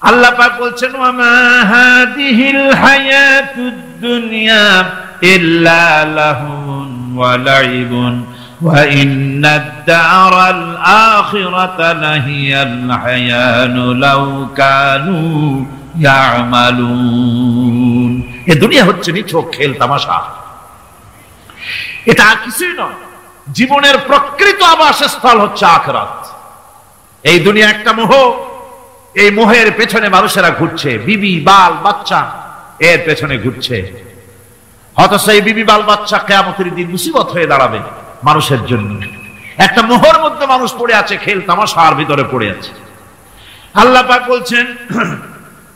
আল্লাহ পাক বলছেন ওয়ামা হাদিহিল হায়াতুদ দুনিয়া ইল্লা লাহুন ওয়া লাইবুন ওয়া ইন্নাদ দারাল আখিরাতা লাহিয়াল হায়ানু লাউ কানু ইয়ামালুন। এই দুনিয়া হচ্ছে নিছক খেল তামাশা, এটা আর কিছুই নয়। জীবনের প্রকৃত আবাসস্থল হচ্ছে আখিরাত। এই দুনিয়া একটা মোহ, এই মোহের পেছনে মানুষেরা ঘুরছে, বিবি বাল বাচ্চা এর পেছনে ঘুরছে। অথচ এই বিবি বাল বাচ্চা কিয়ামতের দিন মুসিবত হয়ে দাঁড়াবে মানুষের জন্য। একটা মোহর মধ্যে মানুষ পড়ে আছে, খেল তামাশার ভিতরে পড়ে আছে। আল্লাহ পাক বলছেন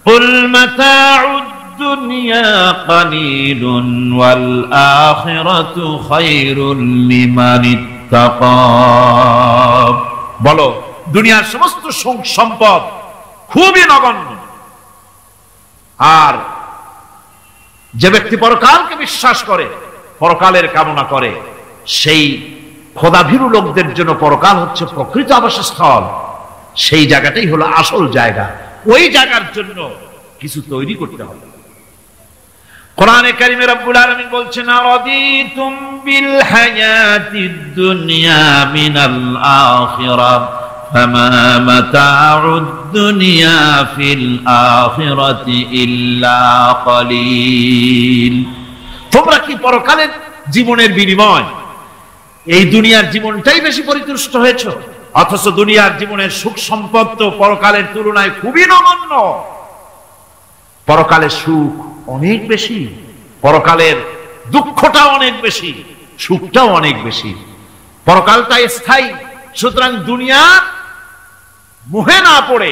কুল মাতাউদ দুনিয়া কালিলুন ওয়াল আখিরাতু খায়রুল লিমান ইত্তাকা। বলো দুনিয়ার সমস্ত সম্পদ খুবই নগণ্য, আর যে ব্যক্তি পরকালকে বিশ্বাস করে, পরকালের কামনা করে, সেই খোদাভীরু লোকদের জন্য পরকাল হচ্ছে প্রকৃত আবাসস্থল। সেই জায়গাটাই হলো আসল জায়গা। ওই জায়গার জন্য কিছু তৈরি করতে হবে। কোরআনে কারিমে রব্বুল আলামিন বলছেন আরাদিতুম বিল হায়াতিদ দুনিয়া মিনাল আখিরাহ ফামা মাতাউদ দুনিয়া ফিল আখিরাতি ইল্লা কলিল। তোমরা কি পরকালের জীবনের বিনিময় এই দুনিয়ার জীবনটাই বেশি পরিতুষ্ট হয়েছে? অথচ দুনিয়ার জীবনের সুখ সম্পদ তো পরকালের তুলনায় খুবই নগণ্য। পরকালের সুখ অনেক বেশি, পরকালের দুঃখটা অনেক বেশি, সুখটাও অনেক বেশি। পরকালটা স্থায়ী, সুতরাং দুনিয়ার মোহে না পড়ে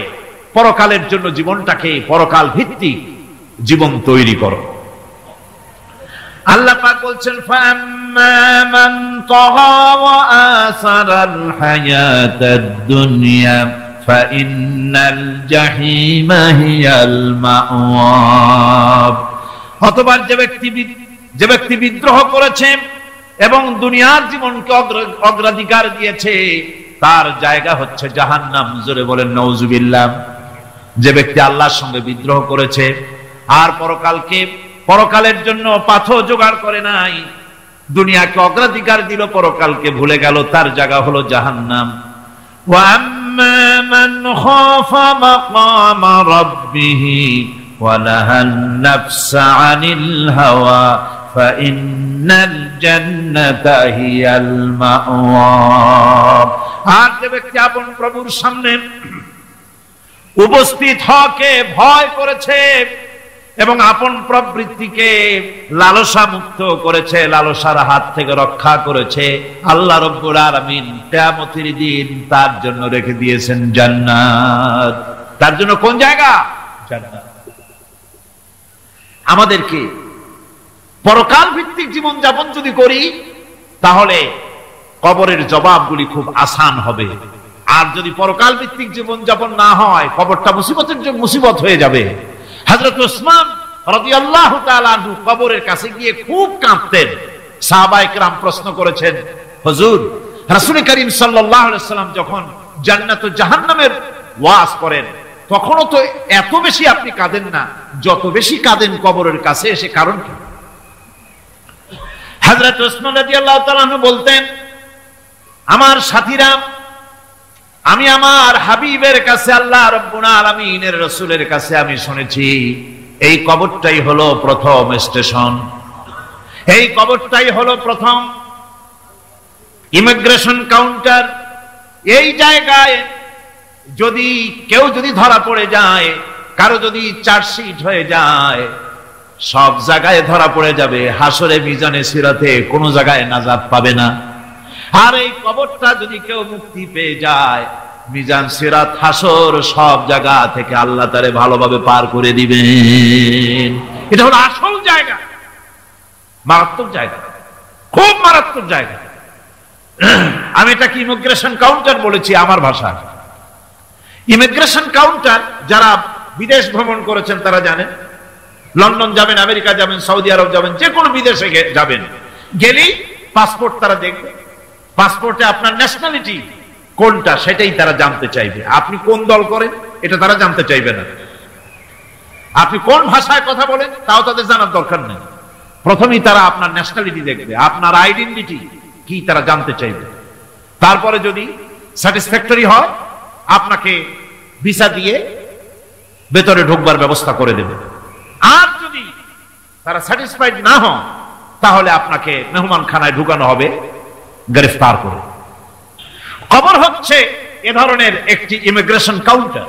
পরকালের জন্য জীবনটাকে পরকাল ভিত্তিক জীবন তৈরি করো। আল্লাহ পাক বলছেন ফাম্মা মান তাগা ওয়া আসারাল হায়াতাদ দুনিয়া ফাইন্নাল জাহিমা হিয়াল মাওয়া। অতঃপর যে ব্যক্তি বিদ্রোহ করেছে এবং দুনিয়ার জীবনকে অগ্রাধিকার দিয়েছে, তার জায়গা হচ্ছে জাহান্নাম। জোরে বলেন নাউজুবিল্লাহ। যে ব্যক্তি আল্লাহর সঙ্গে বিদ্রোহ করেছে আর পরকালের জন্য পাথর জোগাড় করে নাই, দুনিয়াকে অগ্রাধিকার দিল, পরকালকে ভুলে গেল, তার জায়গা হলো জাহান্নাম। ওয়া আম্মা মান খাফা মাকামা রাব্বিহি ওয়া নাহান নাফসা আনিল হাওয়া ফাইন্নাল জান্নাতা হিয়াল মাওয়া। আর যে ব্যক্তি আপন প্রভুর সামনে উপস্থিত হকে ভয় করেছে এবং আপন প্রবৃত্তিকে লালসা মুক্ত করেছে, লালসার হাত থেকে রক্ষা করেছে, আল্লাহ রাব্বুল আলামিন কিয়ামতের দিন তার জন্য রেখে দিয়েছেন জান্নাত। তার জন্য কোন জায়গা? জান্নাত। আমাদেরকে পরকাল ভিত্তিক জীবন যাপন যদি করি তাহলে কবরের জবাবগুলি খুব আসান হবে। আর যদি পরকাল ভিত্তিক জীবন যাপন না হয়, কবরটা মুসিবত হয়ে যাবে। হযরত ওসমান রাদিয়াল্লাহু তাআলা আনহু কবরের কাছে গিয়ে খুব কাঁদতেন। সাহাবায়ে কেরাম প্রশ্ন করেছেন, হুজুর রাসূল করিম সাল্লাল্লাহু আলাইহি ওয়াসাল্লাম যখন জান্নাত ও জাহান্নামের ওয়াজ করেন তখনও তো এত বেশি আপনি কাঁদেন না, যত বেশি কাঁদেন কবরের কাছে এসে, কারণ কি? হযরত ওসমান রাদিয়াল্লাহু তাআলা আনহু বলতেন, আমার সাথীরা, আমি আমার হাবিবের কাছে, আল্লাহ রাব্বুল আলামিনের রাসূলের কাছে আমি শুনেছি এই কবরটাই হলো প্রথম স্টেশন, এই কবরটাই হলো প্রথম ইমিগ্রেশন কাউন্টার। এই জায়গায় কেউ যদি ধরা পড়ে যায়, কারো যদি চার্জশিট হয়ে যায়, সব জায়গায় ধরা পড়ে যাবে। হাসরে মিজানে সিরাতে কোনো জায়গায় নাজাত পাবে না। আর এই কবরটা যদি কেউ মুক্তি পেয়ে যায়, মিজান সিরাত হাসর সব জায়গা থেকে আল্লাহ তারে ভালোভাবে পার করে দিবেন। এটা হলো আসল জায়গা, মারাত্মক জায়গা, খুব মারাত্মক জায়গা। আমি এটাকে ইমিগ্রেশন কাউন্টার বলেছি আমার ভাষায়। ইমিগ্রেশন কাউন্টার যারা বিদেশ ভ্রমণ করেছেন তারা জানেন। লন্ডন যাবেন, আমেরিকা যাবেন, সৌদি আরব যাবেন, যে কোনো বিদেশে যাবেন, গেলেই পাসপোর্ট তারা দেখবে। পাসপোর্টে আপনার ন্যাশনালিটি কোনটা সেটাই তারা জানতে চাইবে। আপনি কোন দল করেন এটা তারা জানতে চাইবে না। আপনি কোন ভাষায় কথা বলেন তাও তাদের জানার দরকার নেই। প্রথমেই তারা আপনার ন্যাশনালিটি দেখবে, আপনার আইডেন্টিটি কি তারা জানতে চাইবে। তারপরে যদি স্যাটিসফ্যাক্টরি হয় আপনাকে ভিসা দিয়ে ভেতরে ঢুকবার ব্যবস্থা করে দেবে। আর যদি তারা স্যাটিসফাইড না হন তাহলে আপনাকে মেহমানখানায় ঢুকানো হবে গ্রেফতার করে। কবর হচ্ছে এ ধরনের একটি ইমিগ্রেশন কাউন্টার।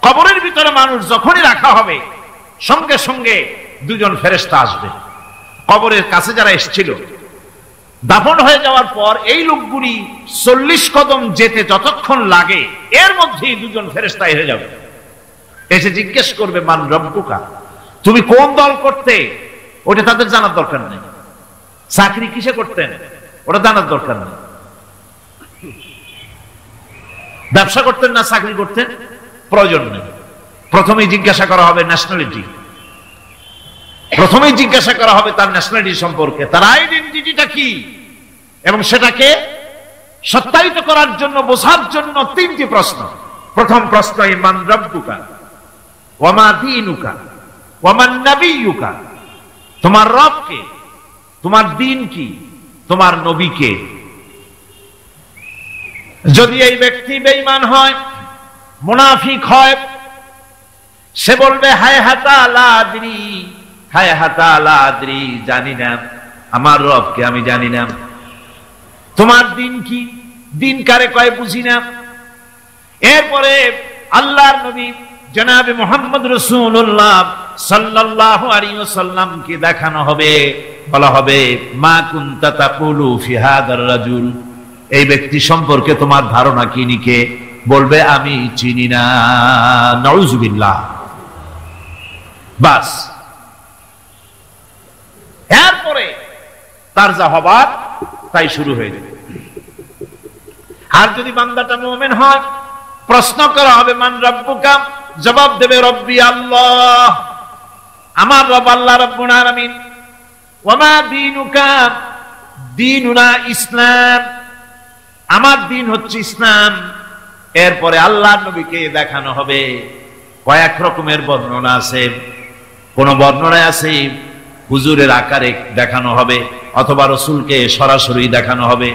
কবরের ভিতরে মানুষ যখনই রাখা হবে সঙ্গে সঙ্গে দুজন ফেরেশতা আসবে। কবরের কাছে যারা এসেছিল দাফন হয়ে যাওয়ার পর এই লোকগুলি 40 কদম যেতে যতক্ষণ লাগে এর মধ্যেই দুজন ফেরেশতা এসে যাবে, এসে জিজ্ঞেস করবে মান রব্বুকা, তুমি কোন দল করতে, ওটা তাদের জানার দরকার নেই। চাকরি কিসে করতেন ওটা জানার দরকার নেই। ব্যবসা করতেন না চাকরি করতেন প্রয়োজন নেই। প্রথমেই জিজ্ঞাসা করা হবে ন্যাশনালিটি, প্রথমেই জিজ্ঞাসা করা হবে তার ন্যাশনালিটি সম্পর্কে, তার আইডেন্টিটিটা কি, এবং সেটাকে সত্যায়িত করার জন্য বোঝার জন্য 3টি প্রশ্ন। প্রথম প্রশ্ন মান রব্বুকা ওয়া মা দীনুকা ওয়া মান নাবিয়্যুকা, তোমার রব কে, তোমার দ্বীন কি, তোমার নবী কে। যদি এই ব্যক্তি বেঈমান হয়, মুনাফিক হয়, সে বলবে হায় হাতা লা আদরি, হায় হাতা লা আদরি, জানি না আমার রবকে, আমি জানি না। তোমার দিন কি, দিন কারে কয় বুঝি না। এরপরে আল্লাহর নবী জনাবে মুহাম্মদ রাসূলুল্লাহ সাল্লাল্লাহু আলাইহি ওয়াসাল্লামকে দেখানো হবে, বলা হবে মা কুনতা তাকুলু ফি হাদার রাজুল, এই ব্যক্তি সম্পর্কে তোমার ধারণা কি নিকে, বলবে আমি চিনি না। নাউযুবিল্লাহ। বাস, এরপরে তার যা হবার তাই শুরু হয়ে যাবে। আর যদি বান্দাটা মুমিন হয়, প্রশ্ন করা হবে মান রব্বুকা, জবাব দেবে রব্বি আল্লাহ, আমার রব আল্লাহ রাব্বুল আলামিন। ওয়া মা দীনুকা, দীনুনা ইসলাম, আমার দিন হচ্ছে ইসলাম। এরপরে আল্লাহর নবীকে দেখানো হবে। কয়েক রকমের বর্ণনা আছে, কোন বর্ণনায় আছে হুজুরের আকারে দেখানো হবে, অথবা রাসূলকে সরাসরি দেখানো হবে।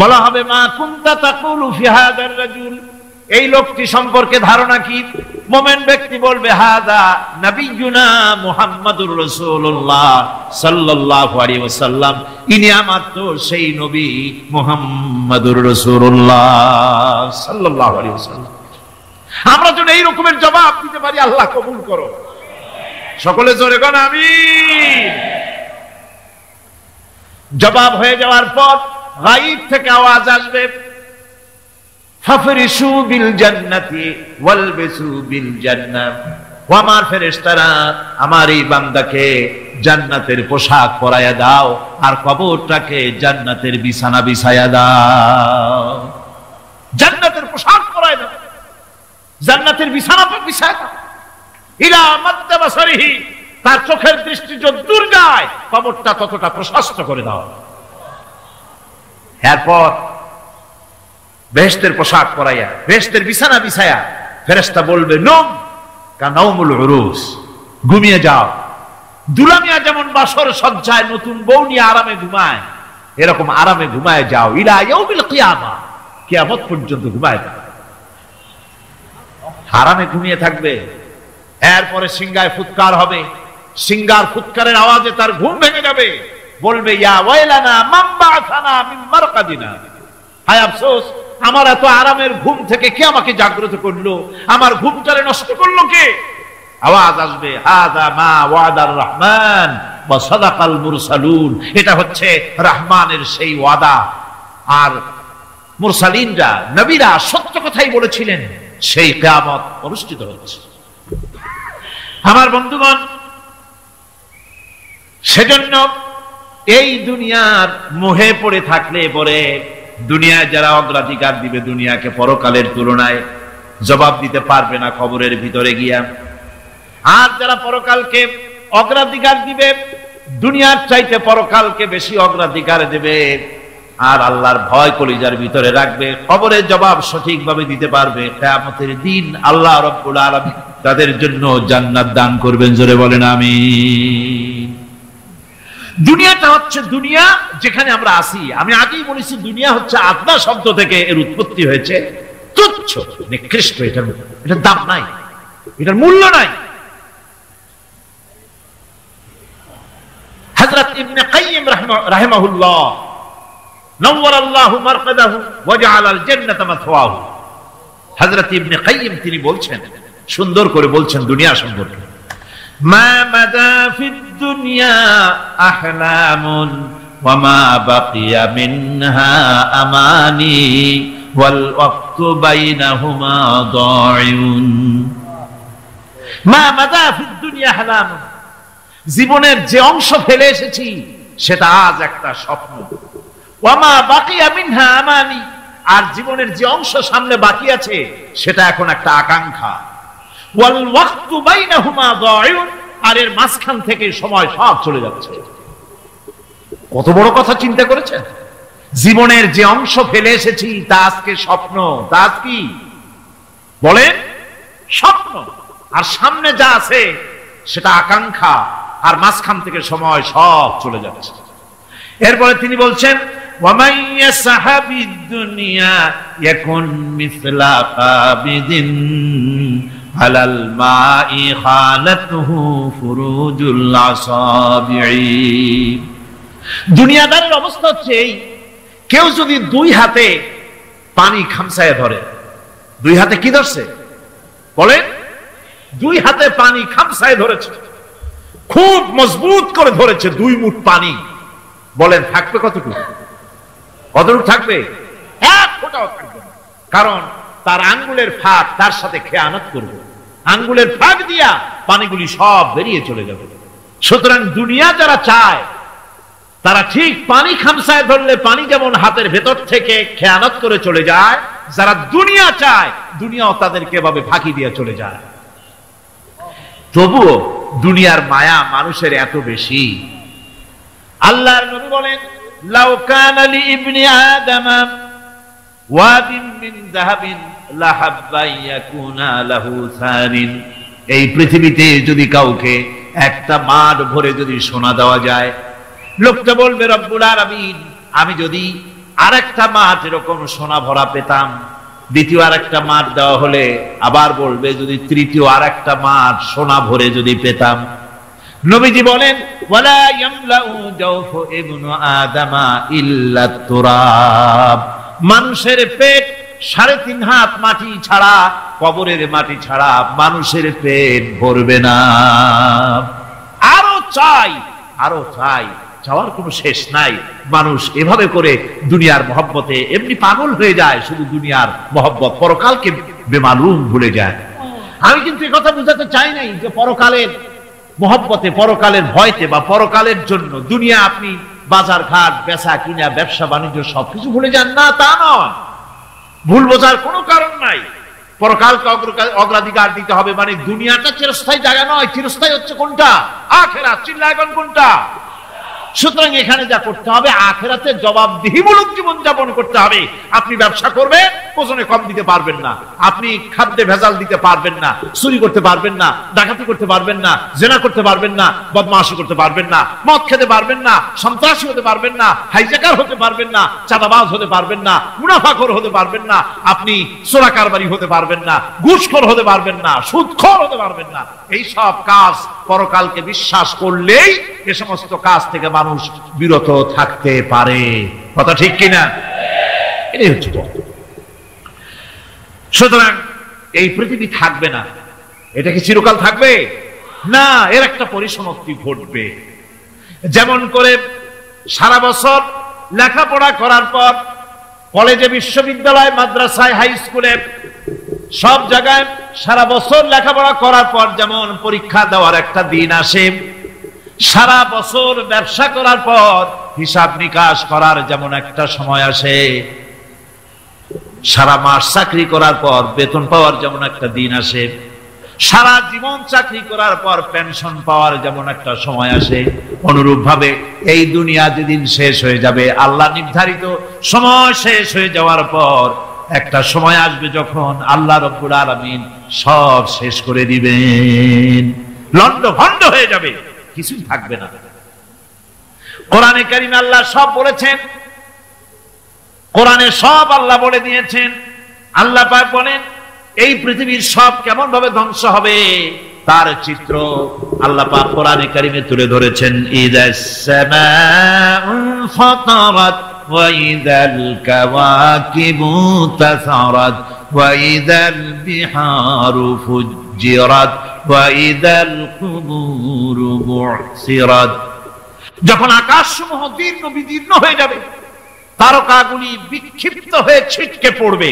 বলা হবে মা কুনতা তাকুলু ফি হাদার রাজুল, এই লোকটি সম্পর্কে ধারণা কি। মুমিন ব্যক্তি বলবে হাদা নবিয়ুনা মুহাম্মাদুর রাসূলুল্লাহ সাল্লাল্লাহু আলাইহি ওয়াসাল্লাম, ইনি আমার তো সেই নবী মুহাম্মাদুর রাসূলুল্লাহ সাল্লাল্লাহু আলাইহি ওয়াসাল্লাম। আমরা যেন এই রকমের জবাব দিতে পারি, আল্লাহ কবুল করো। সকলে জোরে বলেন আমিন। জবাব হয়ে যাওয়ার পর গায়ব থেকে আওয়াজ আসবে ফাফরিশু বিল জান্নাতি ওয়ালবিসু বিল জান্নাহ, ও আমার ফেরেশতারা আমার এই বান্দাকে জান্নাতের পোশাক পরায়া দাও আর কবরটাকে জান্নাতের বিছানা বিছায়া দাও। জান্নাতের পোশাক পরায়া দাও, জান্নাতের বিছানা বিছায়া দাও। ইলা মাদ্দা বাসারিহি, তার চোখের দৃষ্টি যত দূর যায় কবরটা ততটা প্রশস্ত করে দাও। এরপর বেহেশতের পোশাক পরাইয়া বেহেশতের বিছানা বিছায়া ফেরেশতা বলবে নম কানাউমুল উরুস, ঘুমিয়ে যাও। দুলামিয়া যেমন বাসর সজ্জায় নতুন বউ নিয়ে আরামে ঘুমায়, এরকম আরামে ঘুমায় যাও। ইলা ইয়াউমিল কিয়ামা, কিয়ামত পর্যন্ত ঘুমায় যাও, আরামে ঘুমিয়ে থাকবে। এরপরে সিংগায় ফুৎকার হবে, সিংগার ফুৎকারের আওয়াজে তার ঘুম ভেঙে যাবে। বলবে ইয়া ওয়াইলানা মান বা'সানা মিন মারকাদিনা, হায় আফসোস, আমার এত আরামের ঘুম থেকে কে আমাকে জাগ্রত করলো, আমার ঘুমটারে নষ্ট করলো কে। আওয়াজ আসবে হাযা মা ওয়াদার রহমান ওয়া সাদাকাল মুরসালুন, এটা হচ্ছে রহমানের সেই ওয়াদা, আর মুরসালিনরা নবীরা সত্য কথাই বলেছিলেন, সেই কিয়ামত অনুষ্ঠিত হচ্ছে। আমার বন্ধুগণ, সেজন্য এই দুনিয়ার মোহে পড়ে থাকলে পরে দুনিয়ায় যারা অগ্রাধিকার দিবে দুনিয়াকে পরকালের তুলনায়, জবাব দিতে পারবে না কবরের ভিতরে গিয়া। আর যারা পরকালকে অগ্রাধিকার দিবে, দুনিয়ার চাইতে পরকালকে বেশি অগ্রাধিকার দেবে, আর আল্লাহর ভয় কলিজার ভিতরে রাখবে, কবরের জবাব সঠিকভাবে দিতে পারবে, কিয়ামতের দিন আল্লাহ রাব্বুল আলামিন তাদের জন্য জান্নাত দান করবেন। জোরে বলেন আমিন। দুনিয়াটা হচ্ছে দুনিয়া যেখানে আমরা আছি। আমি আগেই বলেছি দুনিয়া হচ্ছে আদনা শব্দ থেকে এর উৎপত্তি হয়েছে। তুচ্ছ, নিকৃষ্ট, এটার দাম নাই, এটার মূল্য নাই। হযরত ইবনে কাইয়িম রাহিমাহুল্লাহ নওয়ারাল্লাহু মারকাদাহু ওয়া জাআলাল জান্নাতা মাথওয়াহু, হযরত ইবনে কাইয়িম তিনি বলছেন, সুন্দর করে বলছেন দুনিয়া সম্পর্কে, মা মাদা ফিদ দুনিয়া আহলামুন ওয়া মা বাকিয়া মিনহা আমানি ওয়াল ওয়াক্তু বাইনাহুমা দাইউন। মা মাদা ফিদ দুনিয়া আহলামুন, জীবনের যে অংশ ফেলে এসেছি সেটা আজ একটা স্বপ্ন। ওয়া মা বাকিয়া মিনহা আমানি, আর জীবনের যে অংশ সামনে বাকি আছে সেটা এখন একটা আকাঙ্ক্ষা। ওয়াল ওয়াক্তু বাইনাহুমা দাইউন, আর এর মাঝখান থেকে সময় সব চলে যাচ্ছে। কত বড় কথা চিন্তা করেছেন? জীবনের যে অংশ ফেলে এসেছি তা আজকে স্বপ্ন, তা আজ কি বলেন? স্বপ্ন। আর সামনে যা আছে সেটা আকাঙ্ক্ষা, আর মাঝখান থেকে সময় সব চলে যাচ্ছে। এরপরে তিনি বলছেন, ওয়ামান ইয়াসহাবিদ দুনিয়া ইয়াকুন মিসলা কাবিদিন আলাল মাই খালাতুহু ফুরুজুল আসাবিঈ। দুনিয়াদারের অবস্থা হচ্ছে এই, কেউ যদি দুই হাতে পানি খামসায় ধরে, দুই হাতে কি ধরছে বলেন? দুই হাতে পানি খামসায় ধরেছে, খুব মজবুত করে ধরেছে, 2 মুঠ পানি, বলেন থাকবে কতটুকু? কতটুকু থাকবে? 1 ফোঁটাও থাকবে না, কারণ তার আঙ্গুলের ফাঁক তার সাথে খেয়ানত করবে, আঙ্গুলের ফাঁক দিয়া পানিগুলি সব বেরিয়ে চলে যাবে। সুতরাং দুনিয়া যারা চায় তারা ঠিক পানি খামসায় ধরলে পানি যেমন হাতের ভেতর থেকে খেয়ানত করে চলে যায়, যারা দুনিয়া চায় দুনিয়াও তাদেরকে এভাবে ফাঁকি দিয়ে চলে যায়। তবুও দুনিয়ার মায়া মানুষের এত বেশি। আল্লাহর নবী বলেন, লাউ কানা লি ইবনি আদম ওয়াদিন মিন যাহাবিন লাহাব্বা ইয়াকুনা লাহু সারিন। এই পৃথিবীতে যদি কাউকে একটা মাঠ ভরে যদি সোনা দেওয়া যায়, লোকটা বলবে রব্বুল আলামিন, আমি যদি আরেকটা মাঠ এরকম সোনা ভরা পেতাম। দ্বিতীয় আরেকটা মাঠ দেওয়া হলে আবার বলবে যদি তৃতীয় আরেকটা মাঠ সোনা ভরে যদি পেতাম। নবীজি বলেন, ওয়ালা ইয়ামলাউ জাওফু ইবনু আদামা ইল্লা তুরাব। মানুষের পেট 3.5 হাত মাটি ছাড়া, কবরের মাটি ছাড়া মানুষের পেট ভরবে না। আরো চাই, আরো চাই, চাওয়ার কোনো শেষ নাই। মানুষ এভাবে করে দুনিয়ার মহব্বতে এমনি পাগল হয়ে যায়, শুধু দুনিয়ার মহব্বত, পরকালকে বেমালুম ভুলে যায়। আমি কিন্তু এই কথা বুঝাতে চাই নাই যে পরকালের মহব্বতে, পরকালের ভয়তে বা পরকালের জন্য দুনিয়া আপনি বাজার ঘাট, বেচা কিনা, ব্যবসা বাণিজ্য সবকিছু ভুলে যান না, তা নয়। ভুল বোঝার কোনো কারণ নাই। পরকালকে অগ্রাধিকার দিতে হবে, মানে দুনিয়াটা চিরস্থায়ী জায়গা নয়। চিরস্থায়ী হচ্ছে কোনটা? আখিরাত। চিল্লায় এখন কোনটা? সুতরাং এখানে যা করতে হবে, আখিরাতে জবাবদিহিমূলক জীবন যাপন করতে হবে। আপনি ব্যবসা করবেন, ওজনে কম দিতে পারবেন না, আপনি খাদ্যে ভেজাল দিতে পারবেন না, চুরি করতে পারবেন না, ডাকাতি করতে পারবেন না, জেনা করতে পারবেন না, বদমাশি করতে পারবেন না, মদ খেতে পারবেন না, সন্ত্রাসী হতে পারবেন না, হাইজ্যাকার হতে পারবেন না, চাঁদাবাজ হতে পারবেন না, মুনাফাখোর হতে পারবেন না, আপনি চোরা কারবারি হতে পারবেন না, ঘুষখোর হতে পারবেন না, সুদখোর হতে পারবেন না। এই সব কাজ পরকালকে বিশ্বাস করলেই এ সমস্ত কাজ থেকে মানুষ বিরত থাকতে পারে। কথা ঠিক কিনা? এটাই হচ্ছে। সুতরাং এই পৃথিবী থাকবে না, এটা কি চিরকাল থাকবে না? এর একটা পরিসমাপ্তি ঘটবে। যেমন করে সারা বছর লেখাপড়া করার পর কলেজে, বিশ্ববিদ্যালয়, মাদ্রাসায়, হাই স্কুলে, সব জায়গায় সারা বছর লেখাপড়া করার পর যেমন পরীক্ষা দেওয়ার একটা দিন আসে, সারা বছর ব্যবসা করার পর হিসাব নিকাশ করার যেমন একটা সময় আসে, সারা মাস চাকরি করার পর বেতন পাওয়ার যেমন একটা দিন আসে, সারা জীবন চাকরি করার পর পেনশন পাওয়ার যেমন একটা সময় আসে, অনুরূপ ভাবে এই দুনিয়া যেদিন শেষ হয়ে যাবে, আল্লাহ নির্ধারিত সময় শেষ হয়ে যাওয়ার পর একটা সময় আসবে যখন আল্লাহ রাব্বুল আলামিন সব শেষ করে দিবেন, লন্ডভন্ড হয়ে যাবে, কিছুই থাকবে না। কোরআনে কারিমে আল্লাহ সব বলেছেন, কোরআনে সব আল্লাহ বলে দিয়েছেন। আল্লাহ পাক বলেন এই পৃথিবীর সব কেমন ভাবে ধ্বংস হবে তার চিত্র আল্লাহ পাক কোরআনে কারিমে তুলে ধরেছেন। ইযাস সামাউ ফাতারাত ওয়া ইযাল কাওয়াকিবু তাসারাত ওয়া ইযাল বিহারু ফুজ্জিরাত ওয়া ইযাল কুবুরু বু'সিরাত। যখন আকাশসমূহ দীর্ঘ বিদীর্ণ হয়ে যাবে, তারকাগুলি বিক্ষিপ্ত হয়ে ছিটকে পড়বে,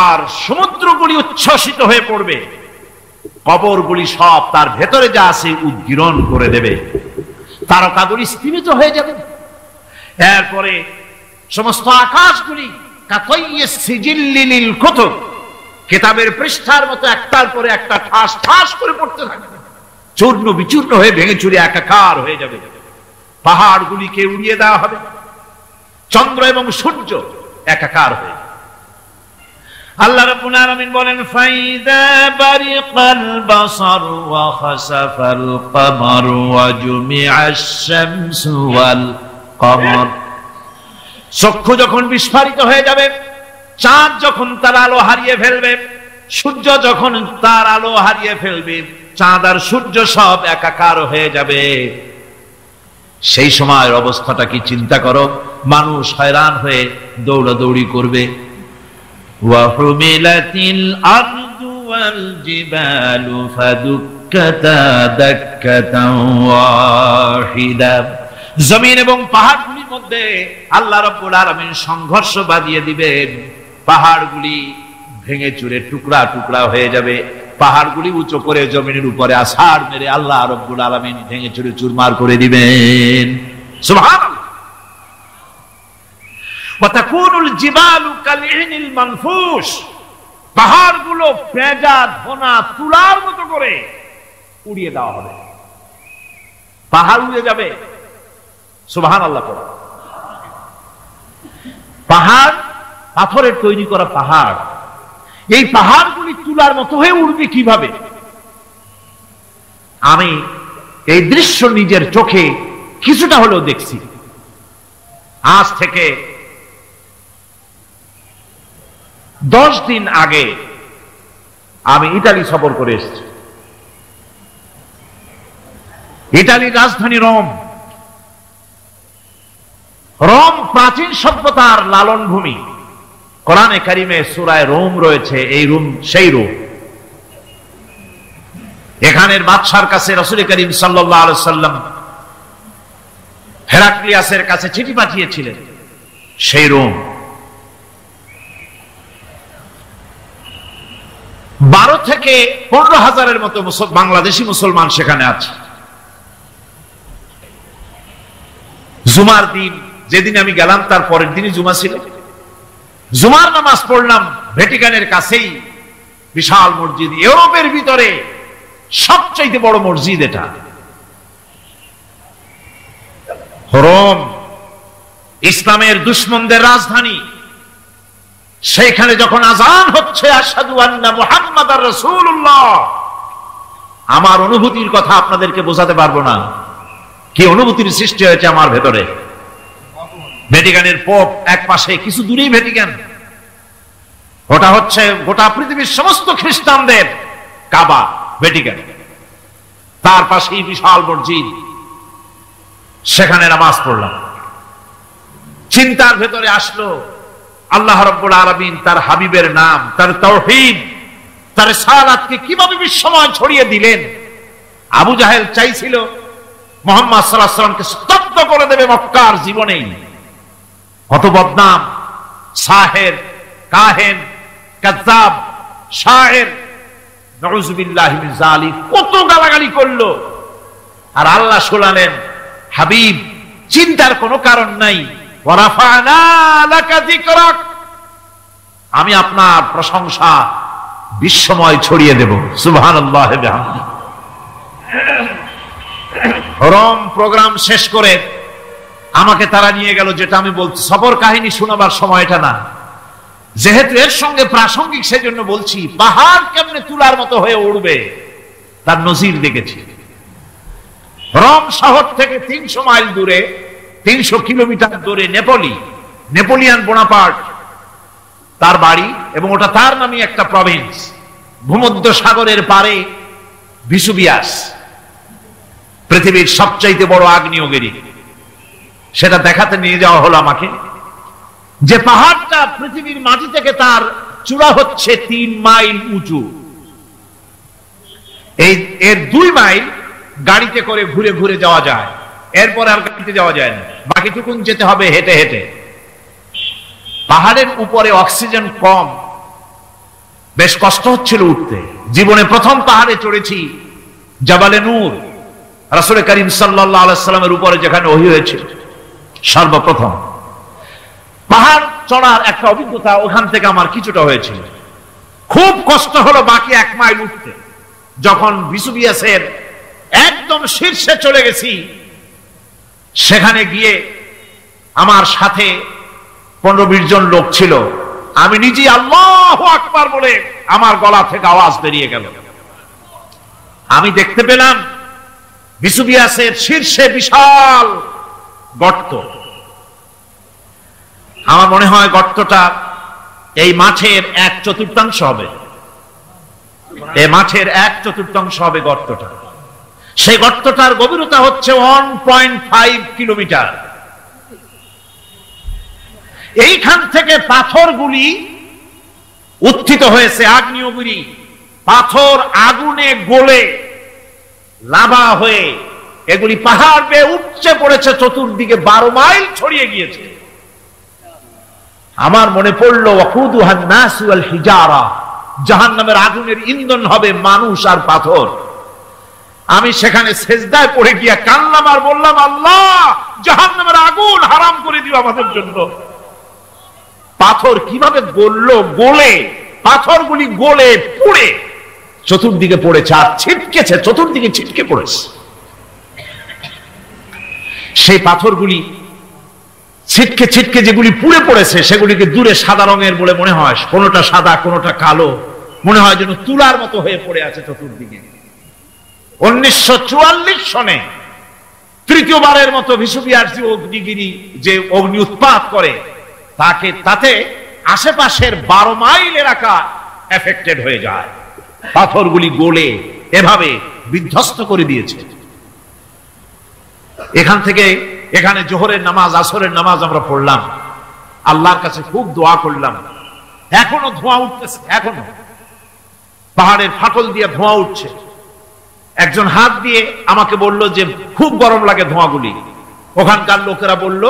আর সমুদ্রগুলি উচ্ছ্বসিত হয়ে পড়বে, কবরগুলি সব তার ভেতরে যা আছে উদ্গীরণ করে দেবে, তারকাগুলি স্থিমিত হয়ে যাবে। এরপরে সমস্ত আকাশগুলি কাতাইয়িস সিজিল্লিল কুতুব, কিতাবের পৃষ্ঠার মতো একটার পরে একটা ঠাস ঠাস করে পড়তে থাকবে, চূর্ণ বিচূর্ণ হয়ে ভেঙে চুরে একাকার হয়ে যাবে। পাহাড়গুলিকে উড়িয়ে দেওয়া হবে, চন্দ্র এবং সূর্য একাকার হয়ে। আল্লাহ রাব্বুল আলামিন বলেন ফাইদা বারিকাল বাসার ওয়া খাসাফাল কমার ওয়া জুমিআশ শামসু ওয়াল কমার। চক্ষু যখন বিস্ফারিত হয়ে যাবে, চাঁদ যখন তার আলো হারিয়ে ফেলবে, সূর্য যখন তার আলো হারিয়ে ফেলবে, চাঁদ আর সূর্য সব একাকার হয়ে যাবে, সেই সময়ের অবস্থাটা কি চিন্তা করো। মানুষ হয়রান হয়ে দৌড়াদৌড়ি করবে। ওয়াহুমিলাতিল আরদু ওয়াল জিবালু ফাদুক্কাতা দাক্কাতান ওয়াহিদা। জমিন এবং পাহাড়গুলির মধ্যে আল্লাহ রাব্বুল আলামিন সংঘর্ষ বাঁধিয়ে দিবেন, পাহাড়গুলি ভেঙে চুরে টুকরা টুকরা হয়ে যাবে, পাহাড়গুলি উঁচু করে জমিনের উপরে আছাড় মেরে আল্লাহ রাব্বুল আলামিন ভেঙে চুরে চুরমার করে দিবেন। সুবহানাল্লাহ। ওয়া তাকুনুল জিবালু কালইনিল মানফুস, পাহাড়গুলো পেঁজা ধোনা তুলার মতো করে উড়িয়ে দেওয়া হবে, পাহাড় উড়ে যাবে। সুবহানাল্লাহ। পাহাড় পাথরের তৈরি করা পাহাড়, এই পাহাড়গুলি তুলার মতো হয়ে উড়বে কিভাবে? আমি এই দৃশ্য নিজের চোখে কিছুটা হলেও দেখছি। আজ থেকে 10 দিন আগে আমি ইতালি সফর করে এসেছি। ইতালির রাজধানী রোম। রোম প্রাচীন সভ্যতার লালন ভূমি। কোরআনে কারিমে সূরায়ে রোম রয়েছে, এই রোম সেই রোম। এখানের বাদশার কাছে রাসূল করিম সাল্লাল্লাহু আলাইহি ওয়াসাল্লাম হেরাক্লিয়াসের কাছে চিঠি পাঠিয়েছিলেন, সেই রোম। 12 থেকে 15,000-এর মতো বাংলাদেশি মুসলমান সেখানে আছে। জুমার দিন, যেদিন আমি গেলাম তার পরের দিনই জুমা ছিল। জুমার নামাজ পড়লাম ভ্যাটিকানের কাছেই বিশাল মসজিদ, ইউরোপের ভিতরে সবচেয়ে বড় মসজিদ এটা। রোম ইসলামের দুশমনদের রাজধানী। সেখানে যখন আযান হচ্ছে আশহাদু আন্না মুহাম্মাদার রাসূলুল্লাহ, আমার অনুভূতির কথা আপনাদেরকে বোঝাতে পারবো না, কি অনুভূতির সৃষ্টি হয়েছে আমার ভেতরে। ভ্যাটিকানের পোপ এক পাশে, কিছু দূরেই ভ্যাটিকান, ওটা হচ্ছে গোটা পৃথিবীর সমস্ত খ্রিস্টানদের কাবা, ভ্যাটিকান। তার পাশেই বিশাল মসজিদ, সেখানে নামাজ পড়লাম। চিন্তার ভেতরে আসলো আল্লাহ রাব্বুল আলামিন তার হাবিবের নাম, তার তাওহীদ, তার রিসালাতকে কিভাবে বিশ্বময় ছড়িয়ে দিলেন। আবু জাহেল চাইছিল মুহাম্মদ সাল্লাল্লাহু আলাইহি ওয়াসাল্লামকে স্তব্ধ করে দেবে মক্কার জীবনেই। কত বদনাম, সাহের, কাহেন, কাযযাব, শায়ের, নাউযুবিল্লাহি মিন যালিক, কত গালাগালি করলো। আর আল্লাহ শোনালেন, হাবিব চিন্তার কোনো কারণ নাই, ওয়া রাফা'না লাকা যিকরাক, আমি আপনার প্রশংসা বিশ্বময় ছড়িয়ে দেব। সুবহানাল্লাহি ওয়া বিহামদিহি। রম প্রোগ্রাম শেষ করে আমাকে তারা নিয়ে গেল, যেটা আমি বলছি সফর কাহিনী শোনাবার সময় এটা না, যেহেতু এর সঙ্গে প্রাসঙ্গিক সেজন্য বলছি। পাহাড় কেমনে তুলার মতো হয়ে উঠবে তার নজির দেখেছি। রোম শহর থেকে 300 মাইল দূরে, 300 কিলোমিটার দূরে নেপোলিয়ান বোনাপার্ট তার বাড়ি, এবং ওটা তার নামে একটা প্রভিন্স। ভূমধ্য সাগরের পারে ভিসুভিয়াস, পৃথিবীর সবচাইতে বড় আগ্নেয়গিরি, সেটা দেখাতে নিয়ে যাওয়া হলো আমাকে। যে পাহাড়টা পৃথিবীর মাটি থেকে তার চূড়া হচ্ছে 3 মাইল উঁচু, এর 2 মাইল গাড়িতে করে ঘুরে ঘুরে যাওয়া যায়, এরপর আর গাড়িতে যাওয়া যায় না, বাকিটুকুন যেতে হবে হেঁটে হেঁটে। পাহাড়ের উপরে অক্সিজেন কম, বেশ কষ্ট হচ্ছিল উঠতে। জীবনে প্রথম পাহাড়ে চড়েছি জাবালে নূর, রাসূল করিম সাল্লাল্লাহু আলাইহি সাল্লামের উপরে যেখানে ওহী হয়েছিল সর্বপ্রথম। পাহাড় চড়ার একটা অভিজ্ঞতা ওখান থেকে আমার কিছুটা হয়েছিল। খুব কষ্ট হলো বাকি 1 মাইল উঠতে। যখন ভিসুভিয়াসের একদম শীর্ষে চলে গেছি, সেখানে গিয়ে আমার সাথে 15-20 জন লোক ছিল। আমি নিজেই আল্লাহু আকবার বলে আমার গলা থেকে আওয়াজ বেরিয়ে গেল। আমি দেখতে পেলাম ভিসুভিয়াসের শীর্ষে বিশাল গর্ত। আমার মনে হয় গর্তটা এই মাঠের 1/4 হবে, এই মাঠের 1/4 হবে গর্তটা। সেই গর্তটার গভীরতা হচ্ছে 1.5 কিলোমিটার। এইখান থেকে পাথরগুলি উত্থিত হয়েছে, আগ্নেয়গিরি পাথর আগুনে গলে লাভা হয়ে এগুলি পাহাড় বেয়ে উপচে পড়েছে, চতুর্দিকে 12 মাইল ছড়িয়ে গিয়েছে। আমার মনে পড়লো ওয়াকুদুহান নাস ওয়াল হিজারা, জাহান্নামের আগুনের ইন্ধন হবে মানুষ আর পাথর। আমি সেখানে সেজদায় পড়ে গিয়া কান্নাম আর বললাম, আল্লাহ জাহান্নামের আগুন হারাম করে দিও আমাদের জন্য। পাথর কিভাবে গললো, গলে পাথরগুলি গলে পুড়ে চতুর্দিকে পড়েছে, আর ছিটকেছে, চতুর্দিকে ছিটকে পড়েছে। সেই পাথরগুলি ছিটকে ছিটকে যেগুলি পুড়ে পড়েছে, সেগুলিকে দূরে সাদা রঙের বলে মনে হয়, কোনোটা সাদা কোনোটা কালো, মনে হয় যেন তুলার মতো হয়ে পড়ে আছে চতুর্দিকে। 1944 সনে তৃতীয়বারের মতো ভিসুভিয়াস অগ্নিগিরি যে অগ্নি উৎপাত করে, তাতে আশেপাশের 12 মাইল এলাকা এফেক্টেড হয়ে যায়। পাথরগুলি গলে এভাবে বিধ্বস্ত করে দিয়েছে। এখান থেকে এখানে জোহরের নামাজ, আসরের নামাজ আমরা পড়লাম, আল্লাহর কাছে খুব দোয়া করলাম। এখনো ধোঁয়া উঠতেছে, এখনো পাহাড়ের ফাটল দিয়ে ধোঁয়া উঠছে। একজন হাত দিয়ে আমাকে বলল যে খুব গরম লাগে ধোঁয়াগুলি। ওখানকার লোকেরা বলল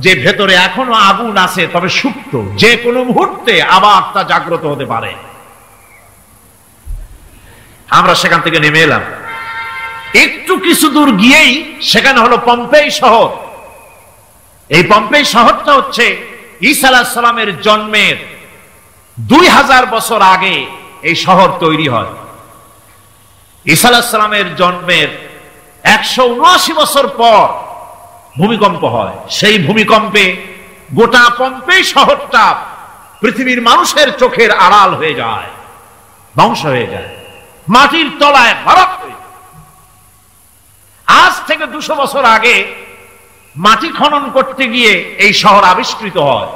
যে ভেতরে এখনো আগুন আছে, তবে সুপ্ত, যে কোনো মুহূর্তে আবার তা জাগ্রত হতে পারে। আমরা সেখান থেকে নেমে এলাম। একটু কিছু দূর গিয়েই সেখানে হলো পম্পেই শহর। এই পম্পেই শহরটা হচ্ছে ঈসা আলাইহিস সালামের জন্মের 2000 বছর আগে এই শহর তৈরি হয়। ঈসা আলাইহিস সালামের জন্মের 179 বছর পর ভূমিকম্প হয়। সেই ভূমিকম্পে গোটা পম্পেই শহরটা পৃথিবীর মানুষের চোখের আড়াল হয়ে যায়, ধ্বংস হয়ে যায়, মাটির তলায় ভারত হয়ে যায়। আজ থেকে 200 বছর আগে মাটি খনন করতে গিয়ে এই শহর আবিষ্কৃত হয়।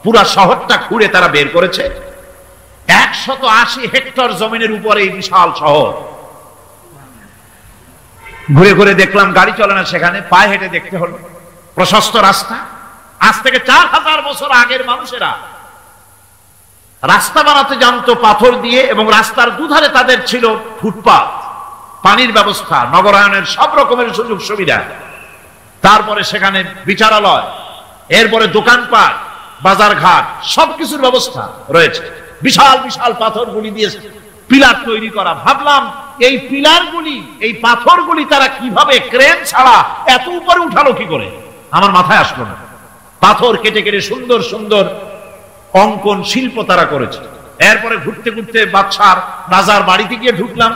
পুরা শহরটা খুঁড়ে তারা বের করেছে। 180 হেক্টর জমিনের উপরে এই বিশাল শহর। ঘুরে ঘুরে দেখলাম, গাড়ি চলে না সেখানে, পায়ে হেঁটে দেখতে হলো। প্রশস্ত রাস্তা। আজ থেকে 4000 বছর আগের মানুষেরা রাস্তা বানাতে জানতো পাথর দিয়ে, এবং রাস্তার দুধারে তাদের ছিল ফুটপাত, পানির ব্যবস্থা, নগরায়নের সব রকমের সুযোগ সুবিধা। তারপরে সেখানে বিচারালয়, এরপরে দোকানপাট, বাজার ঘাট, সবকিছুর ব্যবস্থা রয়েছে। বিশাল বিশাল পাথরগুলি দিয়ে পিলার তৈরি করা। ভাবলাম এই পিলারগুলি, এই পাথরগুলি তারা কিভাবে ক্রেন ছাড়া এত উপরে উঠালো কি করে, আমার মাথায় আসলো না। পাথর কেটে কেটে সুন্দর সুন্দর অঙ্কন শিল্প তারা করেছে। এরপরে ঘুরতে ঘুরতে বাদশার রাজার বাড়িতে গিয়ে ঢুকলাম।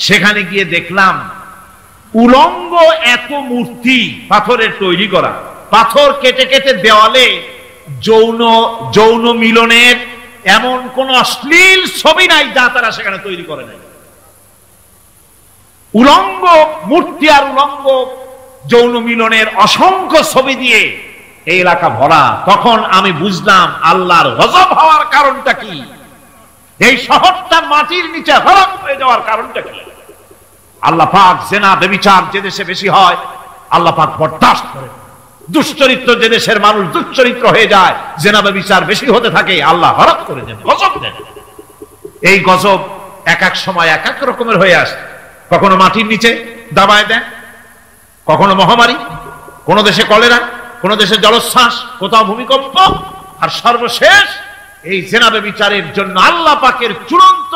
সেখানে গিয়ে দেখলাম উলঙ্গ এত মূর্তি পাথরের তৈরি করা, পাথর কেটে কেটে দেওয়ালে যৌন মিলনের এমন কোন অশ্লীল ছবি নাই যা তারা সেখানে তৈরি করে নাই। উলঙ্গ মূর্তি আর উলঙ্গ যৌন মিলনের অসংখ্য ছবি দিয়ে এই এলাকা ভরা। তখন আমি বুঝলাম আল্লাহর গজব হওয়ার কারণটা কি, এই শহরটা মাটির নিচে হরক হয়ে যাওয়ার কারণটা কি। আল্লাহ পাক জেনা ব্যভিচার যে দেশে বেশি হয় আল্লাহ পাক বরদাস্ত করে, দুশ্চরিত্র যে দেশের মানুষ দুশ্চরিত্র হয়ে যায়, জেনা ব্যভিচার বেশি হতে থাকে, আল্লাহ হরক করে দেন, গজব দেন। এই গজব এক এক সময় এক এক রকমের হয়ে আসে, কখনো মাটির নিচে দাবায় দেন, কখনো মহামারী, কোন দেশে কলেরা, কোন দেশে জলোচ্ছ্বাস, কোথাও ভূমিকম্প, আর সর্বশেষ এই জেনা ব্যভিচারের জন্য আল্লাহ পাকের চূড়ান্ত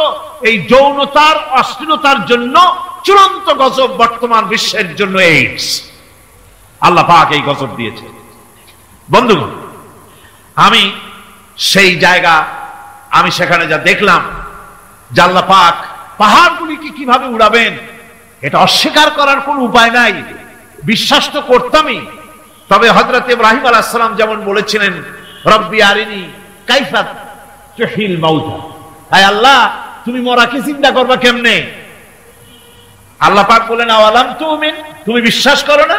এই যৌনতার অশ্লীলতার জন্য চূড়ান্ত গজব বর্তমান বিশ্বের জন্য এইডস। আল্লাহ পাক এই গজব দিয়েছে। বন্ধুগণ, আমি সেই জায়গা, আমি সেখানে যা দেখলাম যে আল্লাহ পাক পাহাড়গুলিকে কিভাবে উড়াবেন এটা অস্বীকার করার কোন উপায় নাই, বিশ্বাস তো করতামই। তবে হযরত ইব্রাহিম আলাইহিস সালাম যেমন বলেছিলেন, রব্বি আরিনি কাইফা তুহিল মাউতা, আয় আল্লাহ তুমি মরাকে জিন্দা করবা কেমনে? আল্লাহ পাক বলেন আওয়ালাম তুমিন, তুমি বিশ্বাস করো না?